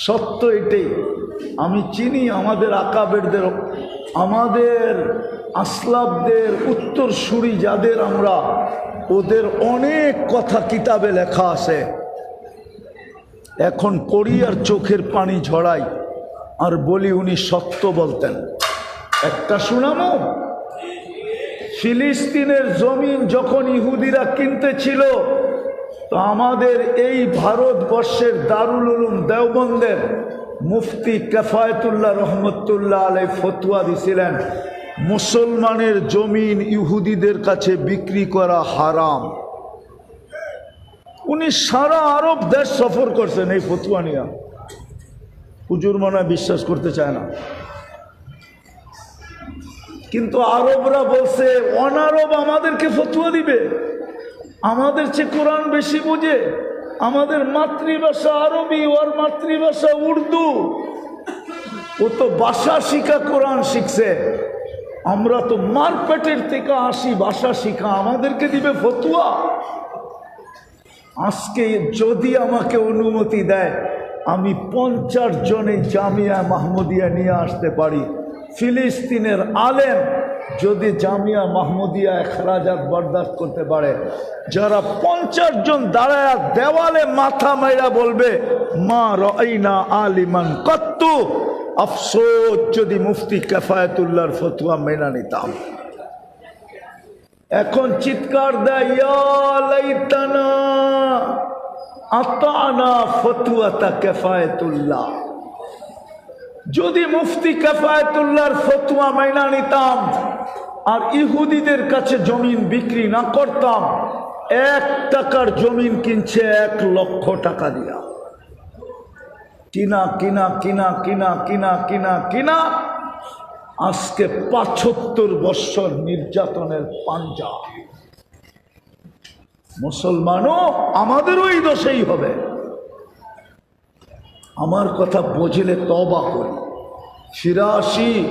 সত্য এটাই। আমি চিনি আমাদের আকাবেরদের, আমাদের আসলাফদের উত্তরসূরি যাদের আমরা, ওদের অনেক কথা কিতাবে লেখা আছে। এখন পড়ি আর চোখের পানি ঝরাই আর বলি উনি সত্য বলতেন। একটা শুনামো। ফিলিস্তিনের জমিন যখন ইহুদিরা কিনতেছিল, তো আমাদের এই ভারতবর্ষের দারুল উলুম দেওবন্দের মুফতি কেফায়েতুল্লাহ রহমতুল্লাহ আলাইহি ফতোয়া দিছিলেন, মুসলমানের জমিন ইহুদিদের কাছে বিক্রি করা হারাম। উনি সারা আরব দেশ সফর করছেন এই ফতোয়া নিয়ে। হুজুর মনে হয় বিশ্বাস করতে চায় না, কিন্তু আরবরা বলছে অনারব আমাদেরকে ফতোয়া দিবে। আমাদের চেয়ে কোরআন বেশি বুঝে। আমাদের মাতৃভাষা আরবি, ওর মাতৃভাষা উর্দু। ও তো ভাষা শিখা কোরআন শিখছে। আমরা তো মারপেটের থেকে আসি ভাষা শিখা, আমাদেরকে দিবে ফতুয়া। আজকে যদি আমাকে অনুমতি দেয় আমি 50 জনে জামিয়া মাহমুদিয়া নিয়ে আসতে পারি। ফিলিস্তিনের আলেম যদি জামিয়া মাহমুদিয়া এখরাজাত বরদাস্ত করতে পারে, যারা 50 জন দাঁড়ায় দেওয়ালে মাথা মাইরা বলবে মা রাইনা আলিমান কত্তু, আফসোস যদি মুফতি কিফায়াতুল্লাহর ফতোয়া মেনে নিতাম। এখন চিৎকার দেয় ইয়া লাইতানা আতানা ফতওয়াতা কিফায়াতুল্লাহ। যদি মুফতি কিফায়াতুল্লাহর ফতোয়া মেনে নিতাম আর ইহুদিদের কাছে জমিন বিক্রি না করতাম, 1 টাকার জমিন কিনছে 1 লক্ষ টাকা দিয়া, কিনা কিনা কিনা কিনা কিনা কিনা কিনা আজকে 75 বৎসর নির্যাতনের পাঞ্জা। মুসলমানও আমাদেরও এই দোষেই হবে। আমার কথা বুঝলে তওবা করি। ৮৬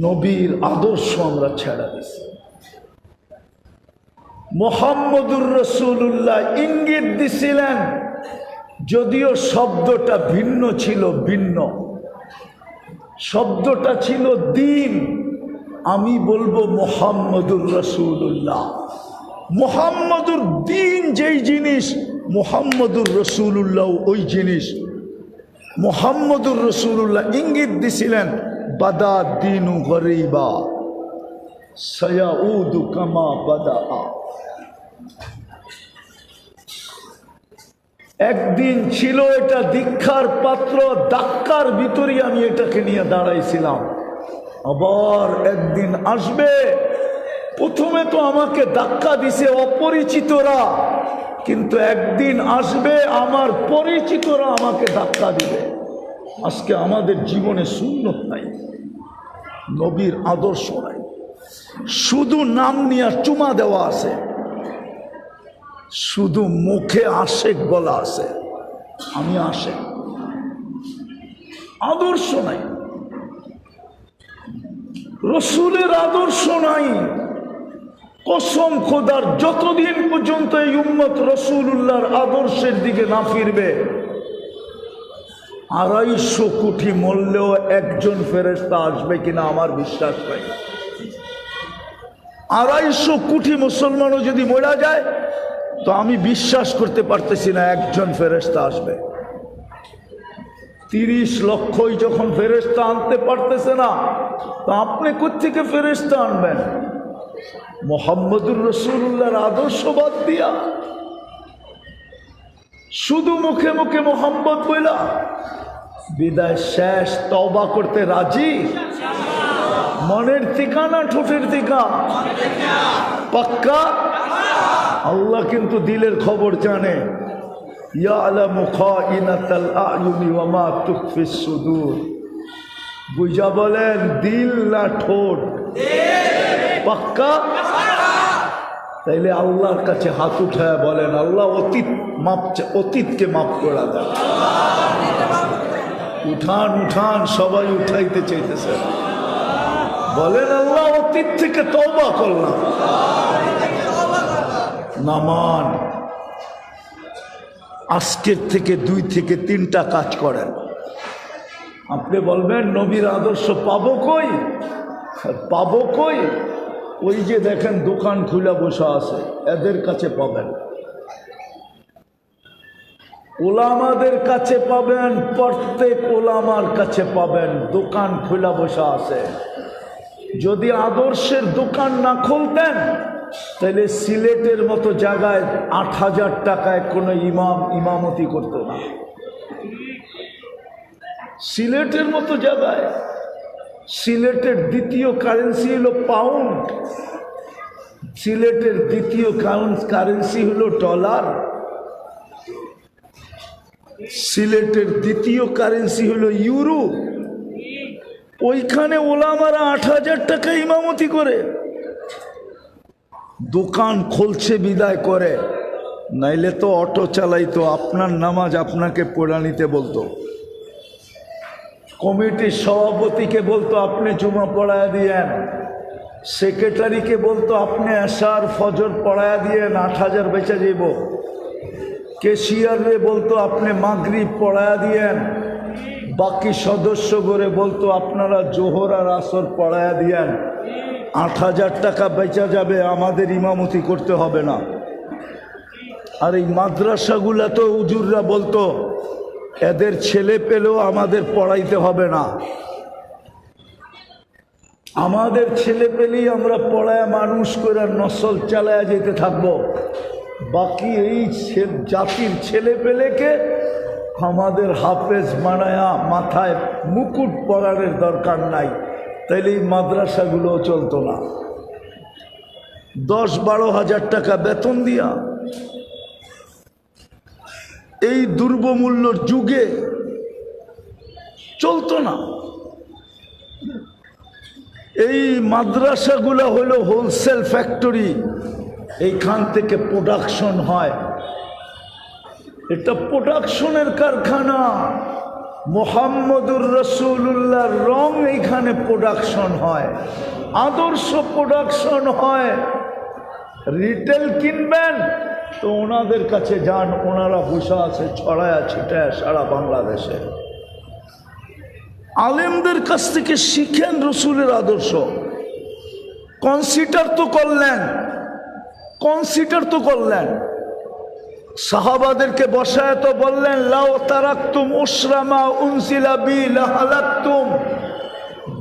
নবীর আদর্শ আমরা ছেড়ে দিছি। মুহাম্মদুর রাসূলুল্লাহ ইঙ্গিত দিছিলেন, যদিও শব্দটা ভিন্ন ছিল, ভিন্ন শব্দটা ছিল দিন, আমি বলবো মুহাম্মদুর রাসূলুল্লাহ। মুহাম্মদুর দিন যেই জিনিস, মুহাম্মদুর রাসূলুল্লাহ ওই জিনিস। মুহাম্মদুর রাসূলুল্লাহ ইঙ্গিত দিছিলেন বাদা দিনু গরিবা সায়াউদু কামা বাদা। একদিন ছিল এটা দীক্ষার পাত্র, ধাক্কার ভিতরে আমি এটাকে নিয়ে দাঁড়াইছিলাম। আবার একদিন আসবে, প্রথমে তো আমাকে ধাক্কা দিছে অপরিচিতরা, কিন্তু একদিন আসবে আমার পরিচিতরা আমাকে ধাক্কা দিবে। আজকে আমাদের জীবনে সুন্নত নাই, নবীর আদর্শ নাই, শুধু নাম নিয়ে চুমা দেওয়া আছে, শুধু মুখে আশেক বলা আছে, আমি আশেক, আদর্শ নাই, রসুলের আদর্শ নাই। কসম খোদার, যতদিন পর্যন্ত এই উম্মত রসুলুল্লাহর আদর্শের দিকে না ফিরবে, ২৫০ কোটি মরলেও একজন ফেরেশতা আসবে কিনা আমার বিশ্বাস নাই। ২৫০ কোটি মুসলমানও যদি মরা যায় তো আমি বিশ্বাস করতে পারতেছি না একজন ফেরেশতা আসবে। ৩০ লক্ষই যখন ফেরেশতা আনতে পারতেছে না, তো আপনি কোত্থেকে ফেরেশতা আনবেন? মুহাম্মদুর রাসূলুল্লাহর আদর্শ বাদ দিয়া শুধু মুখে মুখে মোহাম্মদ বইলা বিদায় শেষ। তওবা করতে রাজি? মনের থিকা না ঠোঁটের থিকা? পাক্কা? আল্লাহ কিন্তু দিলের খবর জানে। ইয়ালামু খাইনাতাল আয়ুনি ওয়া মা তুখফিস সুদূর। বুঝা বলেন দিল না ঠোঁট? পাক্কা? তাইলে আল্লাহর কাছে হাত উঠায় বলেন আল্লাহ অতীতকে মাফ করে দেন। উঠান উঠান, সবাই উঠাইতে চাইতেছে, বলেন আল্লাহ অতীত থেকে তওবা করলাম। নামান আজকের থেকে 2 থেকে 3টা কাজ করেন। আপনি বলবেন নবীর আদর্শ পাবো কই? পাবো কই? ওই যে দেখেন দোকান খুলে বসা আছে, এদের কাছে পাবেন, ওলামাদের কাছে পাবেন, প্রত্যেক ওলামার কাছে পাবেন। দোকান খুলে বসা আছে। যদি আদর্শের দোকান না খুলতেন তাহলে সিলেটের মতো জায়গায় ৮,০০০ টাকায় কোনো ইমাম ইমামতি করতো না। সিলেটের মতো জায়গায়, সিলেটের দ্বিতীয় কারেন্সি হলো পাউন্ড, সিলেটের দ্বিতীয় কারেন্সি হলো ডলার, সিলেটের দ্বিতীয় কারেন্সি হলো ইউরো। ওইখানে ওলামারা ৮,০০০ টাকা ইমামতি করে দোকান খুলছে বিদায় করে, নাইলে তো অটো চালাইতো, আপনার নামাজ আপনাকে পড়া নিতে বলতো, কমিটির সভাপতিকে বলতো আপনি জুমা পড়ায় দিয়েন, সেক্রেটারিকে বলতো আপনি এশার ফজর পড়ায়া দিয়ে 8,000 বেচা যাইব। কেশিয়ারে বলতো আপনি মাগরিব পড়ায়া দিয়েন। বাকি সদস্য করে বলতো আপনারা জোহর আর আসর পড়ায়া দিয়েন। 8,000 টাকা বেচা যাবে, আমাদের ইমামতি করতে হবে না। আর এই মাদ্রাসাগুলা তো হুজুররা বলতো এদের ছেলে পেলেও আমাদের পড়াইতে হবে না, আমাদের ছেলে পেলেই আমরা পড়ায় মানুষ করে নসল চালায় যেতে থাকবো। বাকি এই জাতির ছেলে পেলেকে আমাদের হাফেজ বানায়া মাথায় মুকুট পরানোর দরকার নাই, তাইলে এই মাদ্রাসাগুলোও চলতো না। 10-12 হাজার টাকা বেতন দিয়া এই দ্রব্যমূল্যর যুগে চলতো না। এই মাদ্রাসাগুলো হলো হোলসেল ফ্যাক্টরি, এইখান থেকে প্রোডাকশন হয়। এটা প্রোডাকশনের কারখানা। মুহাম্মদুর রাসূলুল্লাহর রং এইখানে প্রোডাকশন হয়, আদর্শ প্রোডাকশন হয়। রিটেল কিনবেন তো ওনাদের কাছে যান, ওনারা বসে আছে ছড়ায়া ছিটায় সারা বাংলাদেশে। আলেমদের কাছ থেকে শিখেন রসুলের আদর্শ। কনসিডার তো করলেন, সাহাবাদেরকে বসায় তো বললেন লাউ তারাকতুম উশরামা উনসিলা বি লাহালাকতুম,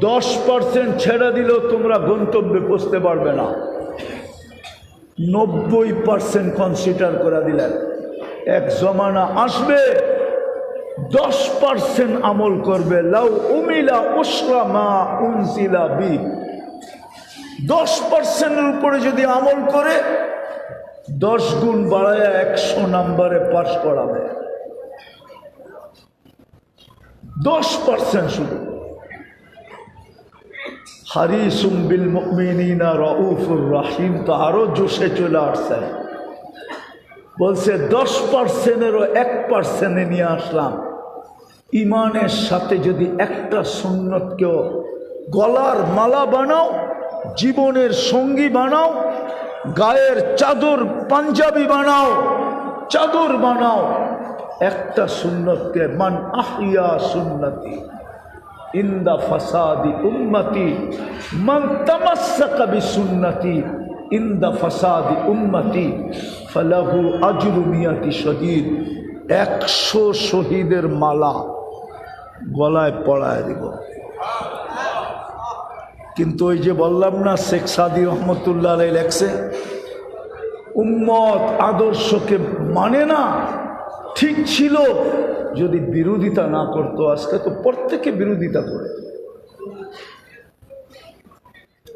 10% ছেড়ে দিলেও তোমরা গন্তব্যে পৌঁছতে পারবে না। 90% কনসিডার করে দিলেন। এক জমানা আসবে 10% আমল করবে। লাউ উমিলা উশরামা উনসিলা বি, 10% উপরে যদি আমল করে 10 গুণ বাড়ায় 100 নম্বরে পাস করাবে। 10% শুধু। হারিসুম বিল মুমিনিনা রাউফুর রহিম, তো আরো জোশে চলে আসছে। বলছে 10%-এরও 1% নিয়ে আসলাম। ইমানের সাথে যদি একটা সুন্নতকেও গলার মালা বানাও, জীবনের সঙ্গী বানাও, গায়ের চাদর পাঞ্জাবি বানাও, চাদর বানাও, একটা সুন্নতকে মান আহিয়া সুন্নতি ইন্দা ফাসাদি উম্মতি মান তামাসসাকা বিসুন্নতি ইন্দা ফাসাদি উম্মতি ফালাহু আজরু মিয়াতি শহীদ। 100 শহীদের মালা গলায় পড়ায় দিব। কিন্তু ওই যে বললাম না, শেখ সাদি রহমতুল্লাহ আলাইহি লেখছে উম্মত আদর্শকে মানে না। ঠিক ছিল যদি বিরোধিতা না করতো। আজকে তো প্রত্যেকে বিরোধিতা করে।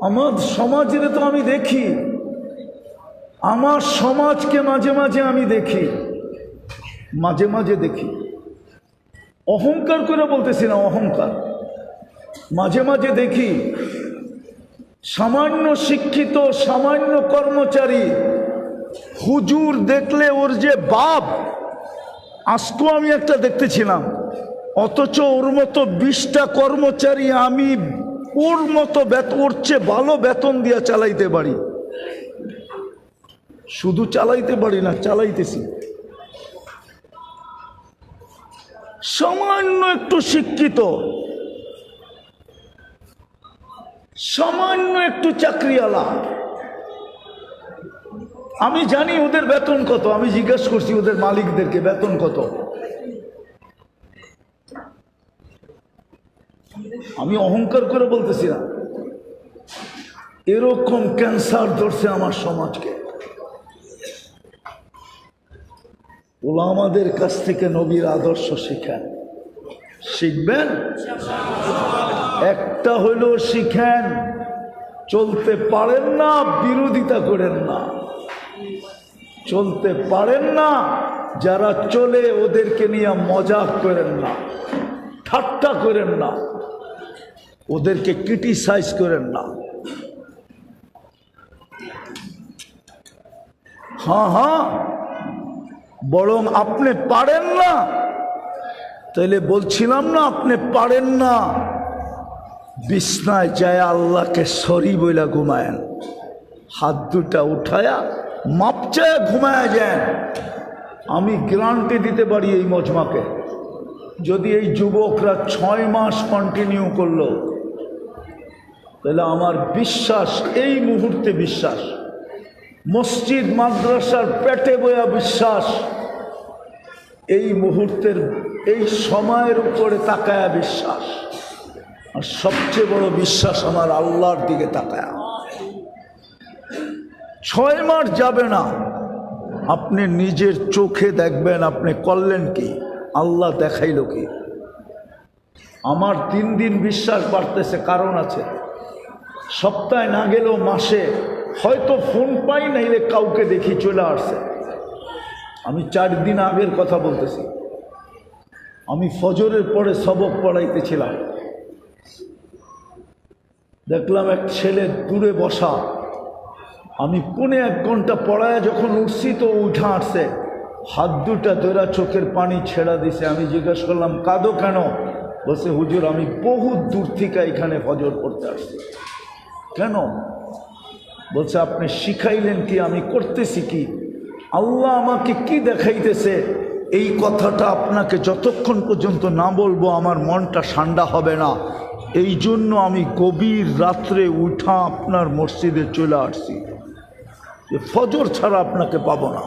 আমার সমাজের তো আমি দেখি, আমার সমাজকে মাঝে মাঝে আমি দেখি, মাঝে মাঝে দেখি, অহংকার করে বলতেছি না, অহংকার। মাঝে মাঝে দেখি সামান্য শিক্ষিত, সামান্য কর্মচারী হুজুর দেখলে ওর যে বাপ, আজকেও আমি একটা দেখতেছিলাম, অথচ ওর মতো 20টা কর্মচারী আমি ওর মতো ওর চেয়ে ভালো বেতন দিয়া চালাইতে পারি। শুধু চালাইতে পারি না, চালাইতেছি। সামান্য একটু শিক্ষিত, সামান্য একটু চাকরিওয়ালা, আমি জানি ওদের বেতন কত। আমি জিজ্ঞেস করছি ওদের মালিকদেরকে বেতন কত। আমি অহংকার করে বলতেছি না। এরকম ক্যান্সার ধরছে আমার সমাজকে। ওলামাদের কাছ থেকে নবীর আদর্শ শিখেন, শিখবেন। একটা হইলেও শিখেন। চলতে পারেন না বিরোধিতা করেন না, চলতে পারেন না যারা চলে ওদেরকে নিয়ে মজাক করেন না, ঠাট্টা করেন না, ওদেরকে ক্রিটিসাইজ করেন না। হ্যাঁ, বরং আপনি পারেন না, তাইলে বলছিলাম না আপনি পারেন না, বিছনায় যায় আল্লাহকে সরি বইলা ঘুমায়েন, হাত দুটা উঠায়া মাপচায়া ঘুমায়া যান। আমি গ্যারান্টি দিতে পারি এই মজমাকে, যদি এই যুবকরা 6 মাস কন্টিনিউ করলো, তাহলে আমার বিশ্বাস, এই মুহূর্তে বিশ্বাস, মসজিদ মাদ্রাসার পেটে বয়া বিশ্বাস, এই মুহূর্তের এই সময়ের উপরে তাকায়া বিশ্বাস, আর সবচেয়ে বড় বিশ্বাস আমার আল্লাহর দিকে তাকায়া। 6 মাস যাবে না, আপনি নিজের চোখে দেখবেন আপনি করলেন কি, আল্লাহ দেখাইল কি। আমার 3 দিন বিশ্বাস বাড়তেছে, কারণ আছে। সপ্তাহে না গেলেও মাসে হয়তো ফোন পাই, নাইলে কাউকে দেখি চলে আসছে। আমি 4 দিন আগের কথা বলতেছি, আমি ফজরের পরে সবক পড়াইতেছিলাম, দেখলাম এক ছেলে দূরে বসা। আমি 1.25 ঘন্টা পড়ায় যখন উঠছি তো উঠা আসছে, হাত দুটা ধরা চোখের পানি ছেড়া দিছে। আমি জিজ্ঞাসা করলাম, কাঁদো কেন? বলছে, হুজুর আমি বহুত দূর থেকে এখানে ফজর পড়তে আসছি। কেন? বলছে, আপনি শিখাইলেন কি, আমি করতেছি কি, আল্লাহ আমাকে কি দেখাইতেছে, এই কথাটা আপনাকে যতক্ষণ পর্যন্ত না বলবো আমার মনটা ঠান্ডা হবে না। এই জন্য আমি গভীর রাত্রে উঠা আপনার মসজিদে চলে আসছি, যে ফজর ছাড়া আপনাকে পাবো না।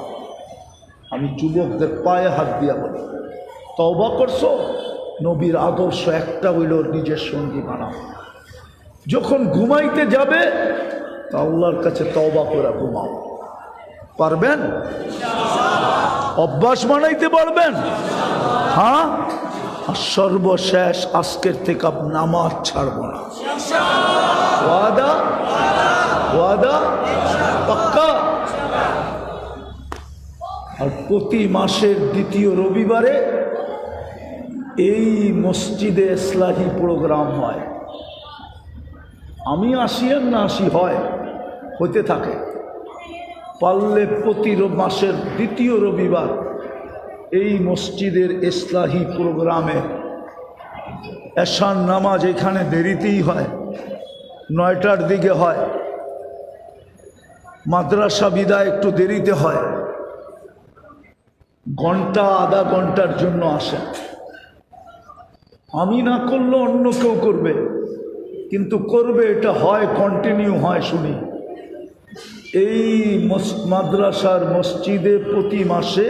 আমি যুবকদের পায়ে হাত দিয়া বলি, তওবা করছো? নবীর আদর্শ একটা হইল নিজের সঙ্গী বানাও। যখন ঘুমাইতে যাবে তা আল্লাহর কাছে তওবা করে ঘুমাও। পারবেন? অভ্যাস বানাইতে পারবেন? হ্যাঁ। আর সর্বশেষ, আজকের থেকে নামাজ ছাড়ব না। ওয়াদা? ওয়াদা? পাক্কা? আর প্রতি মাসের 2য় রবিবারে এই মসজিদে ইসলাহি প্রোগ্রাম হয়। আমি আসি আর না আসি, হয়, হইতে থাকে। পারলে প্রতি মাসের 2য় রবিবার এই মসজিদের ইসলাহি প্রোগ্রামে এশার নামাজ এখানে দেরিতেই হয়, 9টার দিকে হয়। মাদ্রাসা বিদায় একটু দেরিতে হয়, ঘন্টা আধা ঘন্টার জন্য আসে। আমি না করলে অন্য কেউ করবে, কিন্তু করবে, এটা হয়, কন্টিনিউ হয়। শুনি এই মাদ্রাসার মসজিদে প্রতি মাসে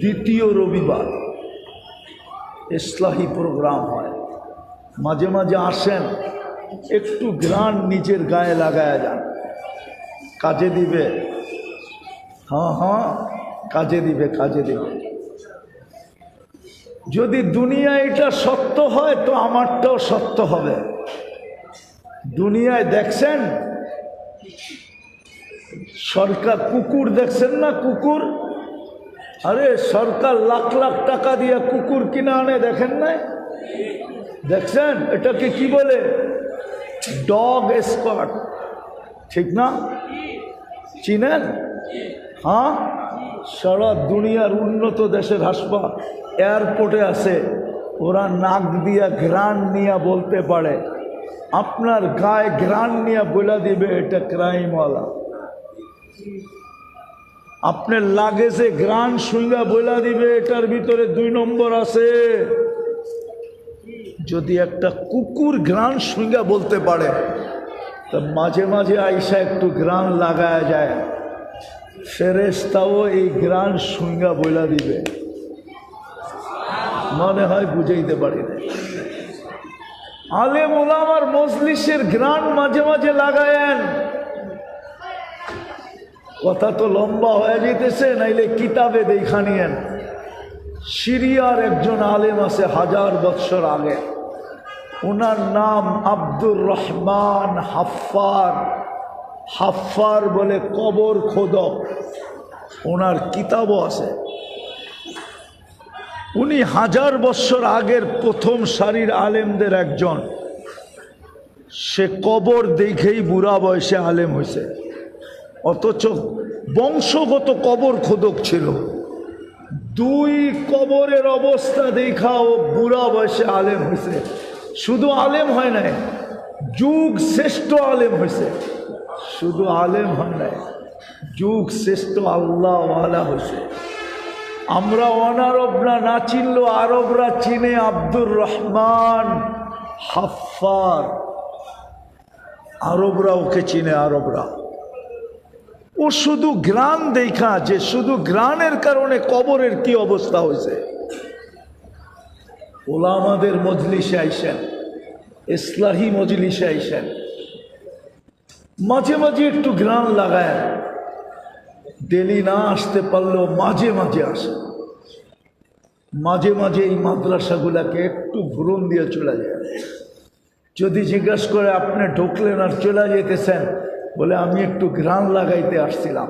2য় রবিবার ইসলাহি প্রোগ্রাম হয়। মাঝে মাঝে আসেন, একটু গ্রান নিজের গায়ে লাগায়া যান, কাজে দিবে। হ্যাঁ হ্যাঁ, কাজে দিবে, কাজে দিবে। যদি দুনিয়া এটা সত্য হয় তো আমারটাও সত্য হবে। দুনিয়ায় দেখছেন সরকার, কুকুর দেখছেন না, কুকুর? আরে সরকার লাখ লাখ টাকা দিয়ে কুকুর কিনে আনে, দেখেন নাই? দেখছেন? এটাকে কি বলে? ডগ স্কোয়াড, ঠিক না? চিনেন? হ্যাঁ, সারা দুনিয়ার উন্নত দেশের হাসপাতাল, এয়ারপোর্টে আছে, ওরা নাক দিয়া ঘ্রাণ নিয়ে বলতে পারে, আপনার গায়ে ঘ্রাণ নিয়ে বলে দিবে এটা ক্রাইমওয়ালা। আপনার লাগেজে ঘ্রাণ শুঙ্গা বলে দিবে এটার ভিতরে 2 নম্বর আছে। যদি একটা কুকুর ঘ্রাণ শুঙ্গা বলতে পারে, তা মাঝে মাঝে আইসা একটু ঘ্রাণ লাগায়া যায়, ফেরেশতাও এই ঘ্রাণ শুঙ্গা বইলা দিবে। মনে হয় বুঝাইতে পারি না। আলেম ওলামার মজলিসের ঘ্রাণ মাঝে মাঝে লাগায়েন। কথা তো লম্বা হয়ে যেতেছে, নাইলে কিতাবে দেখা নিয়েন। সিরিয়ার একজন আলেম আছে 1000 বৎসর আগে, ওনার নাম আব্দুর রহমান হাফফার। হাফফার বলে কবর খোদক, ওনার কিতাবও আছে। উনি 1000 বৎসর আগের প্রথম সারির আলেমদের একজন। সে কবর দেখেই বুড়া বয়সে আলেম হয়েছে, অথচ বংশগত কবর খোদক ছিল। 2 কবরের অবস্থা দেখা ও বুড়া বয়সে আলেম হয়েছে। শুধু আলেম হয় নাই, যুগ শ্রেষ্ঠ আলেম হয়েছে। শুধু আলেম হয় নাই, যুগ শ্রেষ্ঠ আল্লাহওয়ালা হয়েছে। আমরা অনারবরা না চিনলেও আরবরা চিনে আব্দুর রহমান হাফফার। আরবরা ওকে চিনে, আরবরা। ও শুধু গ্রান দেখা, যে শুধু গ্রানের কারণে কবরের কি অবস্থা হয়েছে। ওলামাদের মজলিসে আইসেন, ইসলাহি মজলিসে আইসেন, মাঝে মাঝে একটু গ্রান লাগায়। ডেলি না আসতে পারলেও মাঝে মাঝে আসে। মাঝে মাঝে এই মাদ্রাসাগুলাকে একটু ভ্রমণ দিয়ে চলে যায়। যদি জিজ্ঞাসা করে আপনি ঢুকলেন আর চলে যেতেছেন, বলে আমি একটু গ্রান লাগাইতে আসছিলাম,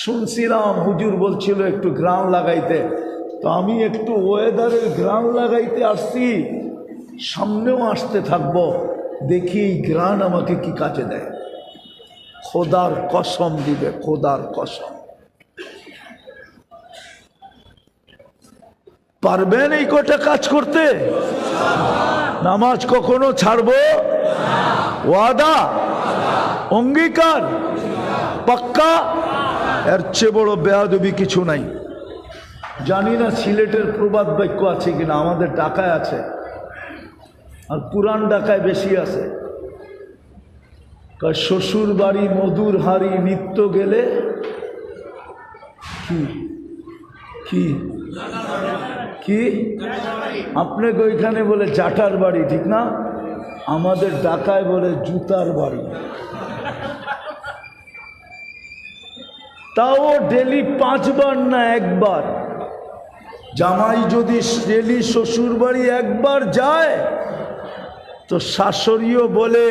শুনছিলাম হুজুর বলছিল একটু গ্রান লাগাইতে, তো আমি একটু ওয়েদারের গ্রান লাগাইতে আসছি, সামনেও আসতে থাকবো, দেখি এই গ্রান আমাকে কি কাজে দেয়। খোদার কসম দিবে, খোদার কসম। পারবেন এই কটা কাজ করতে? নামাজ কখনো ছাড়বো? ওয়াদা, অঙ্গীকার, পাক্কা। এর চেয়ে বড় বেয়াদবি কিছু নাই। জানি না সিলেটের প্রবাদ বাক্য আছে কিনা, আমাদের ঢাকায় আছে, আর পুরান ঢাকায় বেশি আছে। শ্বশুর বাড়ি মধুর হাড়ি নিত্য গেলে কি কি কি আপনাকে ওইখানে বলে জাটার বাড়ি, ঠিক না? আমাদের ঢাকায় বলে জুতার বাড়ি। তাও ডেলি 5 বার না একবার। জামাই যদি ডেলি শ্বশুর বাড়ি একবার যায়, তো শাশুড়িও বলে,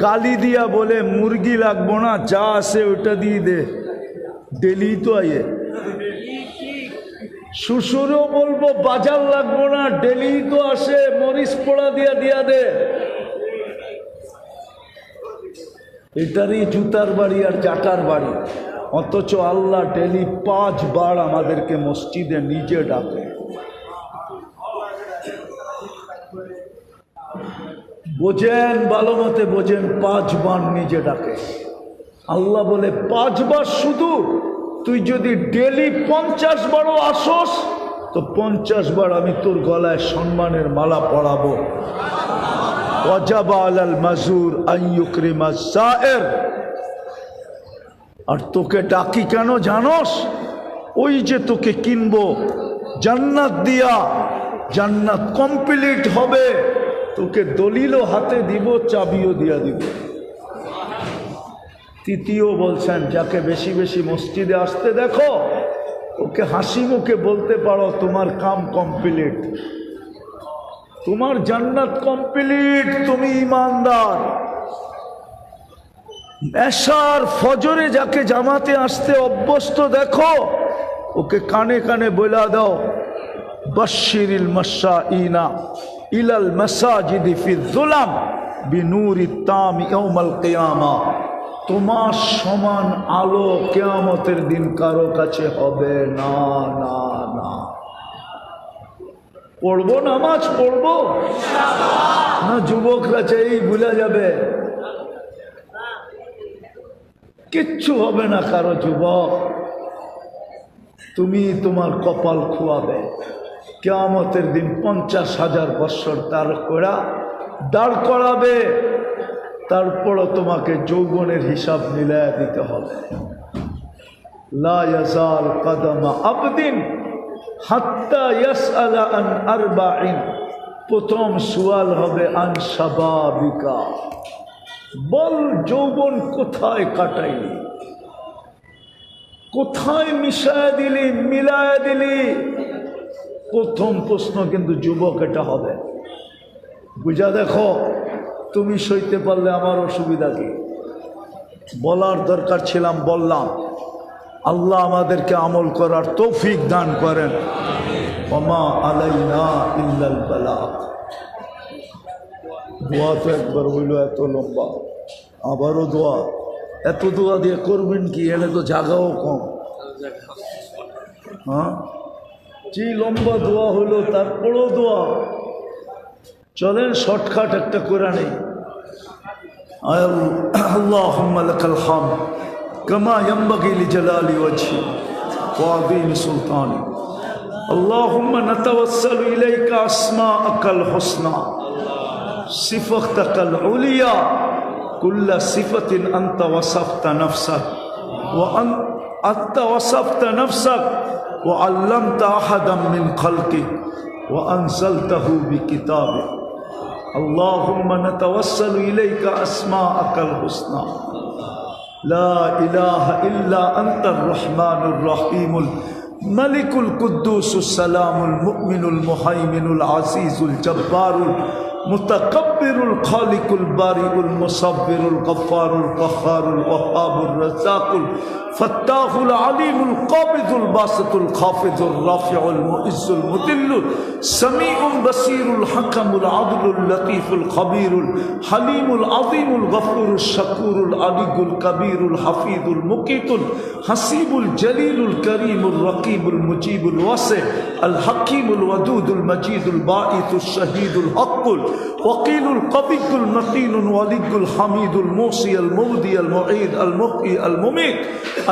গালি দিয়া বলে, মুরগি লাগবো না, যা আছে ওটা দিয়ে দে, ডেলি তো আইয়ে। শ্বশুরও বলবো বাজার লাগবো না, ডেলি তো আসে, মরিচ পোড়া দিয়া দে। এটারই জুতার বাড়ি আর জাটার বাড়ি। অথচ আল্লাহ ডেলি 5 বার আমাদেরকে মসজিদে নিজে ডাকে। বোঝেন, ভালো মতে বোঝেন, 5 বার নিজে ডাকে। আল্লাহ বলে 5 বার শুধু, তুই যদি ডেলি 50 বারও আসস, তো 50 বার আমি তোর গলায় সম্মানের মালা পরাবো। ওয়াজাবা আলাল মাজুর আন ইউকরিমা সায়ের। আর তোকে ডাকি কেন জানোস? ওই যে তোকে কিনবো জান্নাত দিয়া, জান্নাত কমপ্লিট হবে, তোকে দলিলও হাতে দিব, চাবিও দিয়া দিব। তৃতীয় বলছেন, যাকে বেশি বেশি মসজিদে আসতে দেখো, ওকে হাসি মুখে বলতে পারো তোমার কাম কমপ্লিট, তোমার জান্নাত কমপ্লিট, তুমি ঈমানদার। এশার ফজরে যাকে জামাতে আসতে অভ্যস্ত দেখো, ওকে কানে কানে বলা দাও, বাশশিরিল মাশাইনা ইলাল মাসাজিদি ফিয-যুলাম বিনূরিত তাম ইয়াউমাল কিয়ামা। তোমার সমান আলো কিয়ামতের দিন কারো কাছে হবে না, না, না। পড়বো, নামাজ পড়বো না যুবকরা চাই ভুলে যাবে? কিচ্ছু হবে না কারো। যুবক, তুমি তোমার কপাল খোয়াবে। কিয়ামতের দিন 50,000 বৎসর দাঁড় করাবে, তারপরও তোমাকে যৌবনের হিসাব মিলায়া দিতে হবে। লা ইয়াজাল কদমা আবদিন হাত্তা ইয়াসআলা আন আরবাইন। প্রথম সুয়াল হবে আন শাবাবিকা, বল যৌবন কোথায় কাটাইলি, কোথায় মিশায়া দিলি, মিলায়া দিলি। প্রথম প্রশ্ন কিন্তু যুবক এটা হবে। বুঝা দেখো, তুমি সইতে পারলে আমার অসুবিধা কি? বলার দরকার ছিলাম, বললাম। আল্লাহ আমাদেরকে আমল করার তৌফিক দান করেন। ওমা আলাইনা ইল্লাল বালাগ। দোয়া তো একবার হইল, এত লম্বা, আবারও দোয়া। এত দোয়া দিয়ে করবেন কি? এলে তো জায়গাও কম। হ্যাঁ, যে লম্বা দোয়া হইল, তারপরও দোয়া। চলেন শর্টকাট একটা করে নেই। আল্লাহুম্মা লাকাল হামদ কামা ইয়ানবাগি লিজালালি ওয়াজহি ওয়া আযীমি সুলতানি। আল্লাহুম্মা নাতাওয়াসসালু ইলাইকা আসমাআকাল হুসনা সিফাতাকাল উলিয়া কুল্লা সিফাতিন আনতা ওয়াসাফতা নাফসাক ওয়া আনতা ওয়াসাফতা নাফসাক ওয়া আল্লামতা আহাদাম মিন খালকিক ওয়া আনজালতাহু বিকিতাবিক। আল্লাহুম্মা নাতাওয়াসসালু ইলাইকা আসমাআকাল হুসনা লা ইলাহা ইল্লা আনতার রহমানুর রহিমুল মালিকুল কুদ্দুসুস সালামুল মুমিনুল মুহাইমিনুল আজিজুল জব্বারুল মুতাকাব্বিরুল খালিকুল বারিউল মুসাব্বিরুল গফফারুল কাহ্হারুল ওয়াহ্হাবুর রাজ্জাকুল ফাত্তাহুল আলিমুল কাবিদুল বাসিতুল খাফিজুর রাফিউল মুইজ্জুল মুদিল্লুল সামিউল বাসিরুল হাকামুল আদলুল লতীফুল খবীরুল হালিমুল আযীমুল গফুরুল শাকুরুল আলিয়ুল কবীরুল হাফিজুল মুকিতুল হাসিবুল জলিলুল করিমুল রকিবুল মুজিবুল ওয়াসি আল হাকিমুল ওয়াদুদুল মজিদুল বাঈতুল শহীদুল হকুল وقيل القبيل المتين ولي الحميد الموصي المبدي المعيد المحيي المميت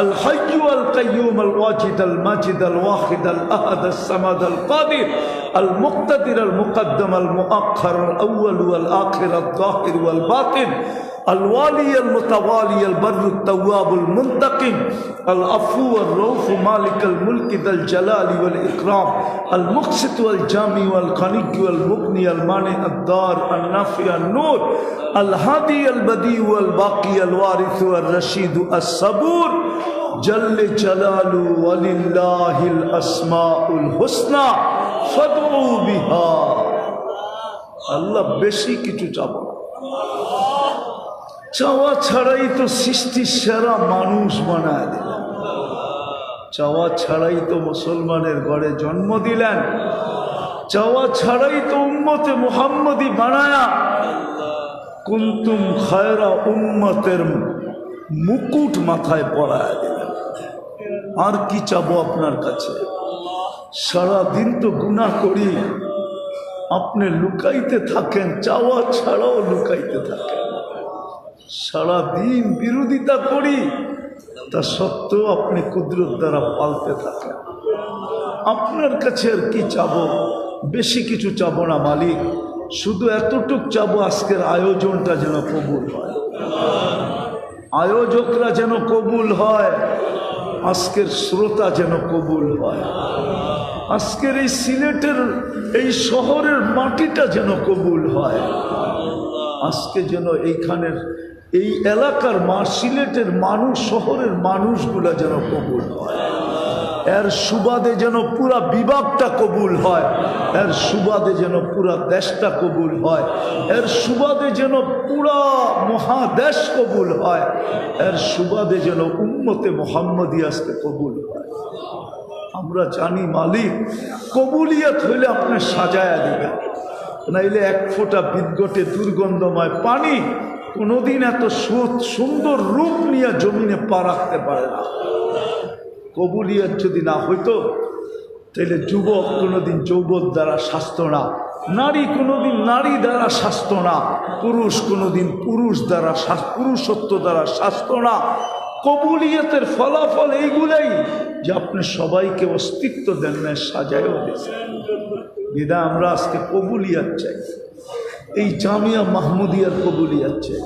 الحي القيوم الواجد الماجد الواحد الأحد الصمد القادر المقتدر المقدم المؤخر الأول والآخر الظاهر والباطن الوالي المتوالي البر التواب المنتقم العفو الرؤوف مالك الملك ذا الجلال والإكرام المقسط والجامع والغني والمغني المانع الدار النافع النور الهادي البديع والباقي الوارث والرشيد الصبور جل جلاله ولله الأسماء الحسنى فادعوا بها। আল্লাহ বেশি কিছু চাবো না, চাওয়া ছাড়াই তো সৃষ্টির সেরা মানুষ বানায় দিলেন, চাওয়া ছাড়াই তো মুসলমানের ঘরে জন্ম দিলেন, চাওয়া ছাড়াই তো উম্মতে মুহাম্মদি বানায়া কুনতুম খায়রা উম্মতের মুকুট মাথায় পরায় দিলেন। আর কি চাবো আপনার কাছে? সারাদিন তো গুনাহ করি, আপনি লুকাইতে থাকেন, চাওয়া ছাড়াও লুকাইতে থাকেন। সারাদিন বিরোধিতা করি, তা সত্ত্বেও আপনি কুদরত দ্বারা পালতে থাকেন। আপনার কাছে আর কি চাবো? বেশি কিছু চাবো না মালিক, শুধু এতটুক চাবো আজকের আয়োজনটা যেন কবুল হয়, আয়োজকরা যেন কবুল হয়, আজকের শ্রোতা যেন কবুল হয়, আজকের এই সিলেটের এই শহরের মাটিটা যেন কবুল হয়, আজকে যেন এইখানের এই এলাকার সিলেটের মানুষ, শহরের মানুষগুলা যেন কবুল হয়, এর সুবাদে যেন পুরা বিভাগটা কবুল হয়, এর সুবাদে যেন পুরা দেশটা কবুল হয়, এর সুবাদে যেন পুরা মহাদেশ কবুল হয়, এর সুবাদে যেন উম্মতে মুহাম্মদী আজকে কবুল হয়। আমরা জানি মালিক কবুলিয়ত হইলে আপনি সাজায়া দিবেন, নাইলে এক ফোঁটা বিদ্গটে দুর্গন্ধময় পানি কোনোদিন এত সুন্দর রূপ নিয়ে জমিনে পা রাখতে পারে না। কবুলিয়ত যদি না হইতো তাহলে যুবক কোনোদিন যৌবক দ্বারা স্বাস্থ্য না, নারী কোনোদিন নারী দ্বারা স্বাস্থ্য না, পুরুষ কোনোদিন পুরুষ দ্বারা পুরুষত্ব দ্বারা স্বাস্থ্য না। কবুলিয়তের ফলাফল এইগুলাই যে আপনি সবাইকে অস্তিত্ব দেন না, সাজায়ও দিয়েছেন। বিদা আমরা আজকে কবুলিয়ত চাই, এই জামিয়া মাহমুদিয়ার কবুলিয়ত চাই,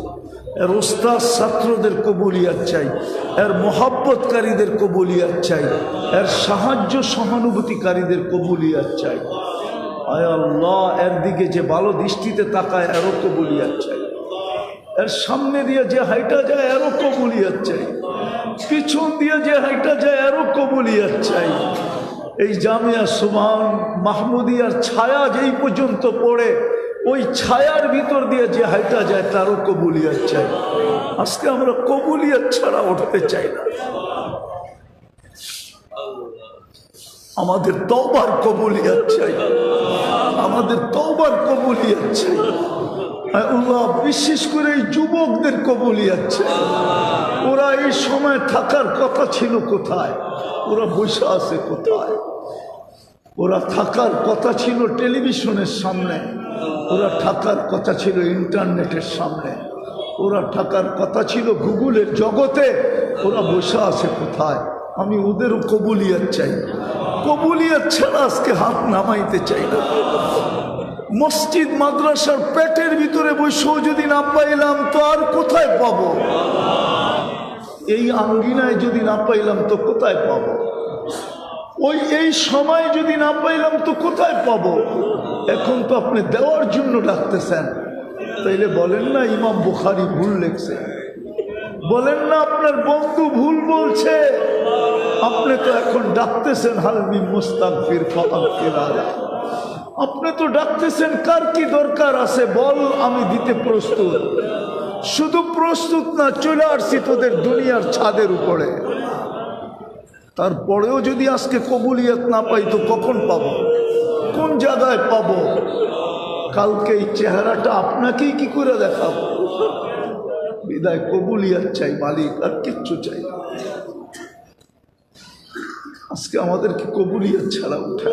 এর ওস্তাদ ছাত্রদের কবুলিয়ত চাই, এর মোহাব্বতকারীদের কবুলিয়ত চাই, এর সাহায্য সহানুভূতিকারীদের কবুলিয়ত চাই। আয় আল্লাহ, এর দিকে যে ভালো দৃষ্টিতে তাকায় এরও কবুলিয়ত চাই, এর সামনে দিয়ে যে হাইটা যায় এরও কবুলিয়ত চাই, পিছন দিয়ে যে হাইটা যায় এরও কবুলিয়ত চাই। এই জামিয়া সুবহান মাহমুদিয়ার ছায়া যেই পর্যন্ত পড়ে, ওই ছায়ার ভিতর দিয়ে যে হাইটা যায় তারও কবুলিয়ত চাই। আজকে আমরা কবুলিয়ত ছাড়া উঠতে চাই না, আমাদের তওবার কবুলিয়ত চাই, আমাদের তওবার কবুলিয়ত চাই। আল্লাহ বিশেষ করে এই যুবকদের কবুলিয়ত চাই। ওরা এই সময় থাকার কথা ছিল কোথায়? ওরা বসে আছে কোথায়? ওরা থাকার কথা ছিল টেলিভিশনের সামনে, ওরা থাকার কথা ছিল ইন্টারনেটের সামনে, ওরা থাকার কথা ছিল গুগলের জগতে, ওরা বসে আছে কোথায়? আমি ওদেরও কবুলিয়ত চাই, কবুলিয়ত ছাড়া আজকে হাত নামাইতে চাই না। মসজিদ মাদ্রাসার পেটের ভিতরে বসেও যদি না পাইলাম তো আর কোথায় পাবো? এই আঙ্গিনায় যদি না পাইলাম তো কোথায় পাবো? এই সময় যদি না পাইলাম তো কোথায় পাবো? এখন তো আপনি দেওয়ার জন্য ডাকতেছেন, তাইলে বলেন না ইমাম বুখারী ভুল লেখছে, বলেন না আপনার বন্ধু ভুল বলছে। আপনি তো এখন ডাকতেছেন হালমি মুস্তাগফির ফাগফির আলা, আপনি তো ডাকতেছেন কার কি দরকার আছে বল, আমি দিতে প্রস্তুত। শুধু প্রস্তুত না, চলে আসছি তোদের দুনিয়ার ছাদের উপরে। তারপরেও যদি আজকে কবুলিয়ত না পাই তো কখন পাবো? কোন জায়গায় পাবো? কালকে এই চেহারাটা আপনাকেই কি করে দেখাবো? বিদায় কবুলিয়ত চাই মালিক, আর কিচ্ছু চাই না। আজকে আমাদেরকে কবুলিয়ত ছাড়া উঠে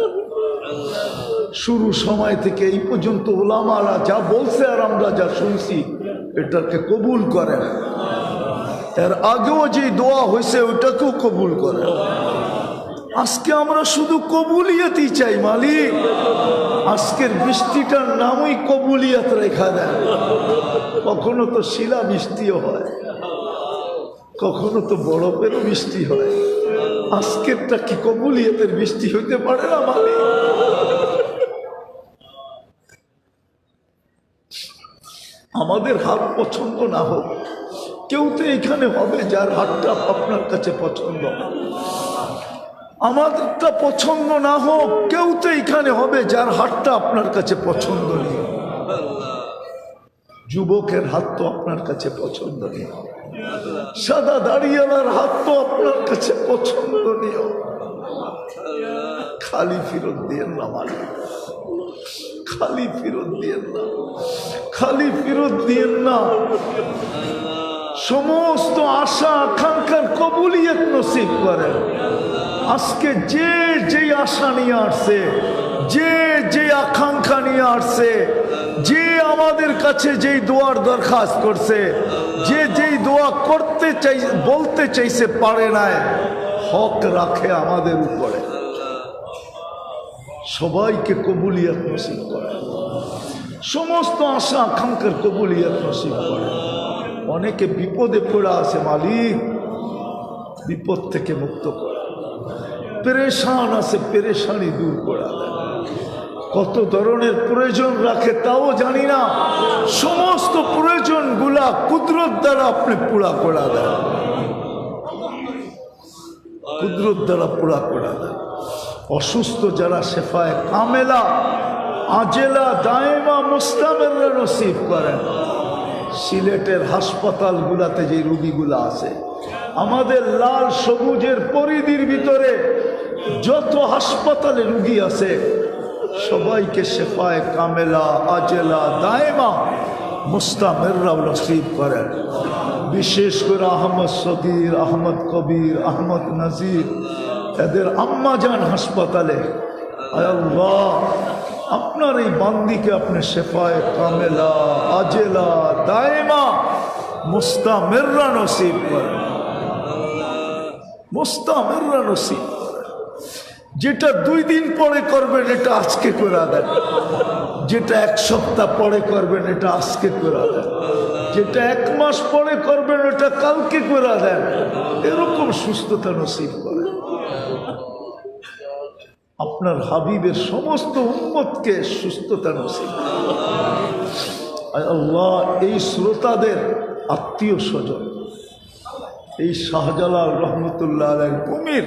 শুরু সময় থেকে এই পর্যন্ত ওলামারা যা বলছে আর আমরা যা শুনছি এটাকে কবুল করেন। এর আগেও যে দোয়া হয়েছে ওইটাকেও কবুল করেন। আজকে আমরা শুধু কবুলিয়তই চাই মালিক। আজকের বৃষ্টিটার নামই কবুলিয়ত রেখা দেন। কখনো তো শিলা বৃষ্টিও হয়, কখনো তো বরফেরও বৃষ্টি হয়। আজকেরটা কি কবুলিয়তের বৃষ্টি হইতে পারে না মালিক? আমাদের হাত পছন্দ না হোক, কেউ তো এখানে হবে যার হাতটা আপনার কাছে পছন্দ। আমাদেরটা পছন্দ না হোক, কেউ তো এখানে হবে যার হাতটা আপনার কাছে পছন্দনীয়। যুবকের হাত তো আপনার কাছে পছন্দনীয়, সাদা দাড়িওয়ালার হাত তো আপনার কাছে পছন্দনীয়। খালি ফিরত দিয়েন না মালিক, খালি ফিরত দিয়েন না, খালি ফিরত দিয়েন না। সমস্ত আশা আকাঙ্ক্ষার কবুলিয়ত নসিব করেন। আজকে যে যেই আশা নিয়ে আসছে, যে যে আকাঙ্ক্ষা নিয়ে আসছে, যে আমাদের কাছে যেই দোয়ার দরখাস্ত করছে, যে যেই দোয়া করতে চাই বলতে চাইছে পারে নাই, হক রাখে আমাদের উপরে। সবাইকে কবুলিয়ত নসিব করে, সমস্ত আশা আকাঙ্ক্ষার কবুলিয়ত নসিব করে। অনেকে বিপদে পড়ে আছে মালিক, বিপদ থেকে মুক্ত করে। পেরেশান আছে, পেরেশানি দূর করে দেয়। কত ধরনের প্রয়োজন রাখে তাও জানি না, সমস্ত প্রয়োজনগুলা কুদরত দ্বারা আপনি পুরা করে দেন, কুদরত দ্বারা পুরা করে দেন। অসুস্থ যারা শেফায়ে কামেলা আজেলা দায়েমা মুস্তামেররা নসিব করেন। সিলেটের হাসপাতালগুলাতে যে রোগীগুলা আছে, আমাদের লাল সবুজের পরিধির ভিতরে যত হাসপাতালে রোগী আছে, সবাইকে শেফায়ে কামেলা আজেলা দায়েমা মুস্তামেররা নসিব করেন। বিশেষ করে আহমদ সগীর, আহমদ কবির, আহমদ নাজির, এদের আম্মাজান হাসপাতালে আয় আল্লাহ আপনার এই বান্দিকে আপনি শেফায়ে কামেলা আজেলা দায়েমা মুস্তামেররা নসিব করেন, মুস্তামেররা নসিব করেন। যেটা 2 দিন পরে করবেন এটা আজকে করে দেন, যেটা 1 সপ্তাহ পরে করবেন এটা আজকে করে দেন, যেটা 1 মাস পরে করবেন ওটা কালকে করে দেন। এরকম সুস্থতা নসিব করেন। আপনার হাবিবের সমস্ত উম্মতকে সুস্থতা নসিব আল্লাহ। এই শ্রোতাদের আত্মীয় স্বজন, এই শাহজালাল রহমতুল্লাহ আলাইহির ভূমির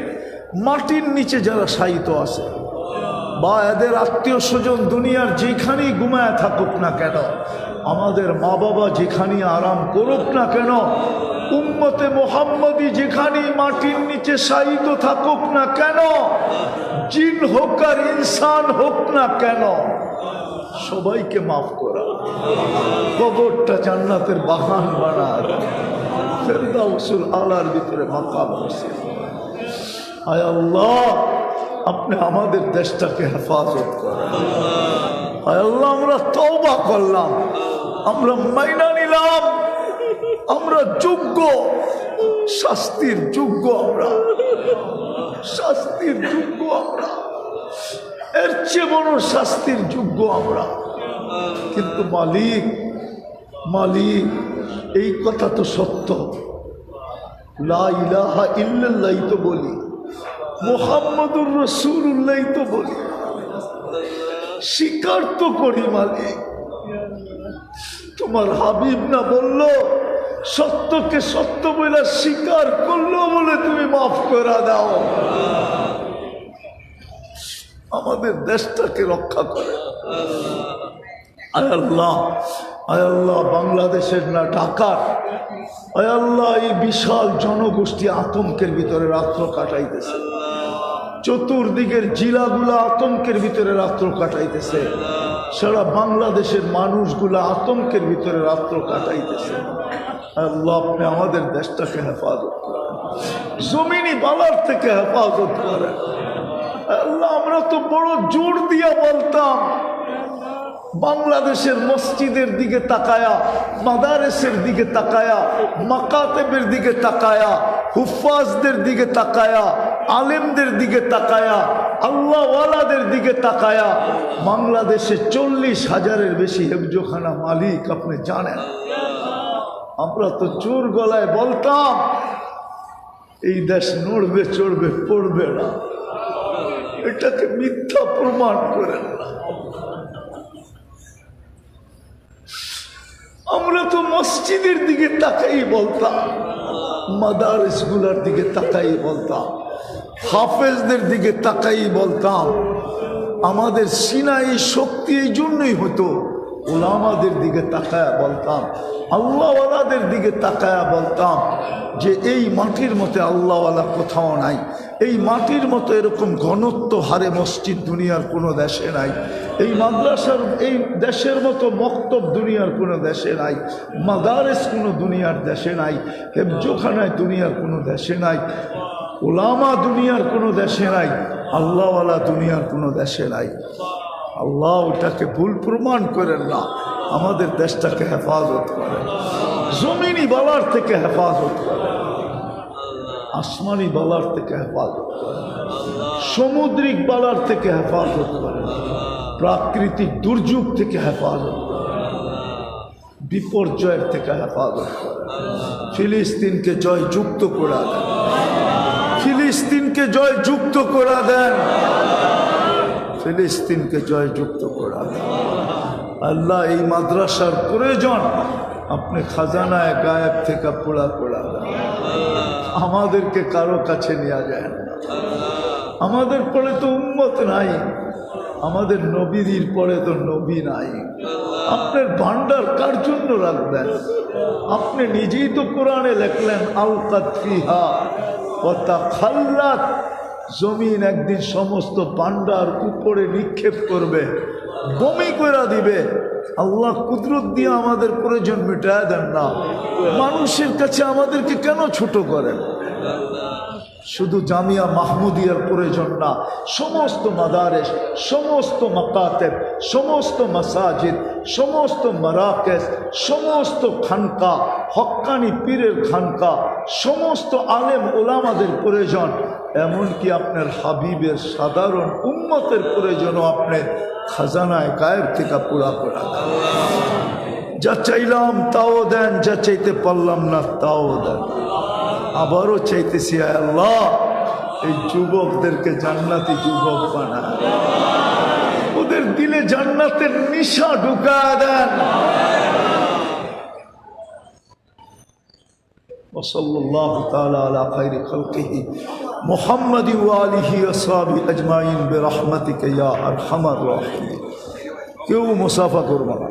মাটির নিচে যারা শায়িত আছে, বা এদের আত্মীয় স্বজন দুনিয়ার যেখানেই ঘুমায় থাকুক না কেন, আমাদের মা বাবা যেখানেই আরাম করুক না কেন, উম্মতে মুহাম্মদী যেখানেই মাটির নিচে শায়িত থাকুক না কেন, জিন হোক আর ইনসান হোক না কেন, সবাইকে মাফ করা, কবরটা জান্নাতের বাগান বানা দেন, ফেরদাউসুল আলার ভিতরে মাকাম নসিব। আয় আল্লাহ আপনি আমাদের দেশটাকে হেফাজত করেন, আয় আল্লাহ আমরা তওবা করলাম, আমরা মাইনা নিলাম, আমরা যোগ্য, শাস্তির যোগ্য, আমরা শাস্তির যোগ্য, আমরা এর চেয়ে বড় শাস্তির যোগ্য আমরা। কিন্তু মালিক, মালিক এই কথা তো সত্য, লা ইলাহা ইল্লাল্লাহ তো বলি, মুহাম্মাদুর রাসূলুল্লাহ তো বলি, স্বীকার তো করি মালিক। তোমার হাবিব না বললো সত্যকে সত্য বলে স্বীকার করলো বলে তুমি মাফ করে দাও। আমাদের দেশটাকে রক্ষা করে। আয় আল্লাহ, আয় আল্লাহ বাংলাদেশের না ঢাকার, আয় আল্লাহ এই বিশাল জনগোষ্ঠী আতঙ্কের ভিতরে রাত্র কাটাইতেছে, চতুর্দিকের জেলাগুলা আতঙ্কের ভিতরে রাত্র কাটাইতেছে, সারা বাংলাদেশের মানুষগুলা আতঙ্কের ভিতরে রাত্র কাটাইতেছে। আল্লাহ আপনি আমাদের দেশটাকে হেফাজত করেন, জমিনি বালার থেকে হেফাজত করেন। আল্লাহ আমরা তো বড় জোর দিয়া বলতাম বাংলাদেশের মসজিদের দিকে তাকায়া, মাদারেসের দিকে তাকায়া, মাকাতেবের দিকে তাকায়া, হুফাজদের দিকে তাকায়া, আলেমদের দিকে তাকায়া, আল্লাহওয়ালাদের দিকে তাকায়া, বাংলাদেশে 40,000-এর বেশি হেফজোখানা মালিক আপনি জানেন। আমরা তো জোর গলায় বলতাম এই দেশ নড়বে চড়বে পড়বে না, এটাকে মিথ্যা প্রমাণ করেন না। আমরা তো মসজিদের দিকে তাকাই বলতাম, মাদারিসগুলোর দিকে তাকাই বলতাম, হাফেজদের দিকে তাকাই বলতাম। আমাদের সিনাই শক্তি এই জন্যই হতো, ওলামাদের দিকে তাকায়া বলতাম, আল্লাহওয়ালাদের দিকে তাকায়া বলতাম যে এই মাটির মতো আল্লাহওয়ালা কোথাও নাই, এই মাটির মতো এরকম ঘনত্ব হারে মসজিদ দুনিয়ার কোনো দেশে নাই, এই মাদ্রাসার এই দেশের মতো মক্তব দুনিয়ার কোনো দেশে নাই, মাদারেস কোনো দুনিয়ার দেশে নাই, হেফজোখানায় দুনিয়ার কোনো দেশে নাই, ওলামা দুনিয়ার কোনো দেশে নাই, আল্লাহওয়ালা দুনিয়ার কোনো দেশে নাই। আল্লাহ ওটাকে ভুল প্রমাণ করেন না, আমাদের দেশটাকে হেফাজত করেন, জমিনি বালার থেকে হেফাজত করেন, আসমানি বালার থেকে হেফাজত করেন, সামুদ্রিক বালার থেকে হেফাজত করেন, প্রাকৃতিক দুর্যোগ থেকে হেফাজত করেন, বিপর্যয়ের থেকে হেফাজত করেন। ফিলিস্তিনকে জয়যুক্ত করে দেন, ফিলিস্তিনকে জয়যুক্ত করে দেন, ফিলিস্তিনকে জয়যুক্ত করা। আল্লাহ এই মাদ্রাসার প্রয়োজন আপনি খাজানায় গায়েব থেকে পোড়া পোড়া দেন, আমাদেরকে কারো কাছে নেওয়া যায় না। আমাদের পরে তো উম্মত নাই, আমাদের নবীর পরে তো নবী নাই। আপনার ভান্ডার কার জন্য রাখবেন? আপনি নিজেই তো কোরআনে লিখলেন আলকাত ফিহা ওয়া তাখাল্লাত, জমিন একদিন সমস্ত ভান্ডার উপরে নিক্ষেপ করবে, বমি করে দিবে। আল্লাহ কুদরত দিয়ে আমাদের প্রয়োজন মিটায় দেন না, মানুষের কাছে আমাদেরকে কেন ছোট করেন? শুধু জামিয়া মাহমুদিয়ার প্রয়োজন না, সমস্ত মাদারেস, সমস্ত মাকাতেব, সমস্ত মাসাজিদ, সমস্ত মারাকেস, সমস্ত খানকা, হক্কানি পীরের খানকা, সমস্ত আলেম ওলামাদের প্রয়োজন। এমনকি আপনার হাবিবের সাধারণ উম্মতের প্রয়োজনও আপনি খাজানায় গায়েব থেকে পুরা করা দেন। যা চাইলাম তাও দেন, যা চাইতে পারলাম না তাও দেন। আবারও চাইতেছি আয় আল্লাহ এই যুবকদেরকে জান্নাতি যুবক বানান, ওদের দিলে জান্নাতের নিশা ঢুকায় দেন। ওয়াসাল্লাল্লাহু তাআলা আলা খায়রি খালকিহি মুহাম্মাদিন ওয়া আলিহি ওয়া সাহবিহি আজমাইন বিরহমাতিকা ইয়া আরহামার রাহিমিন। কেউ মুসাফা করবে না।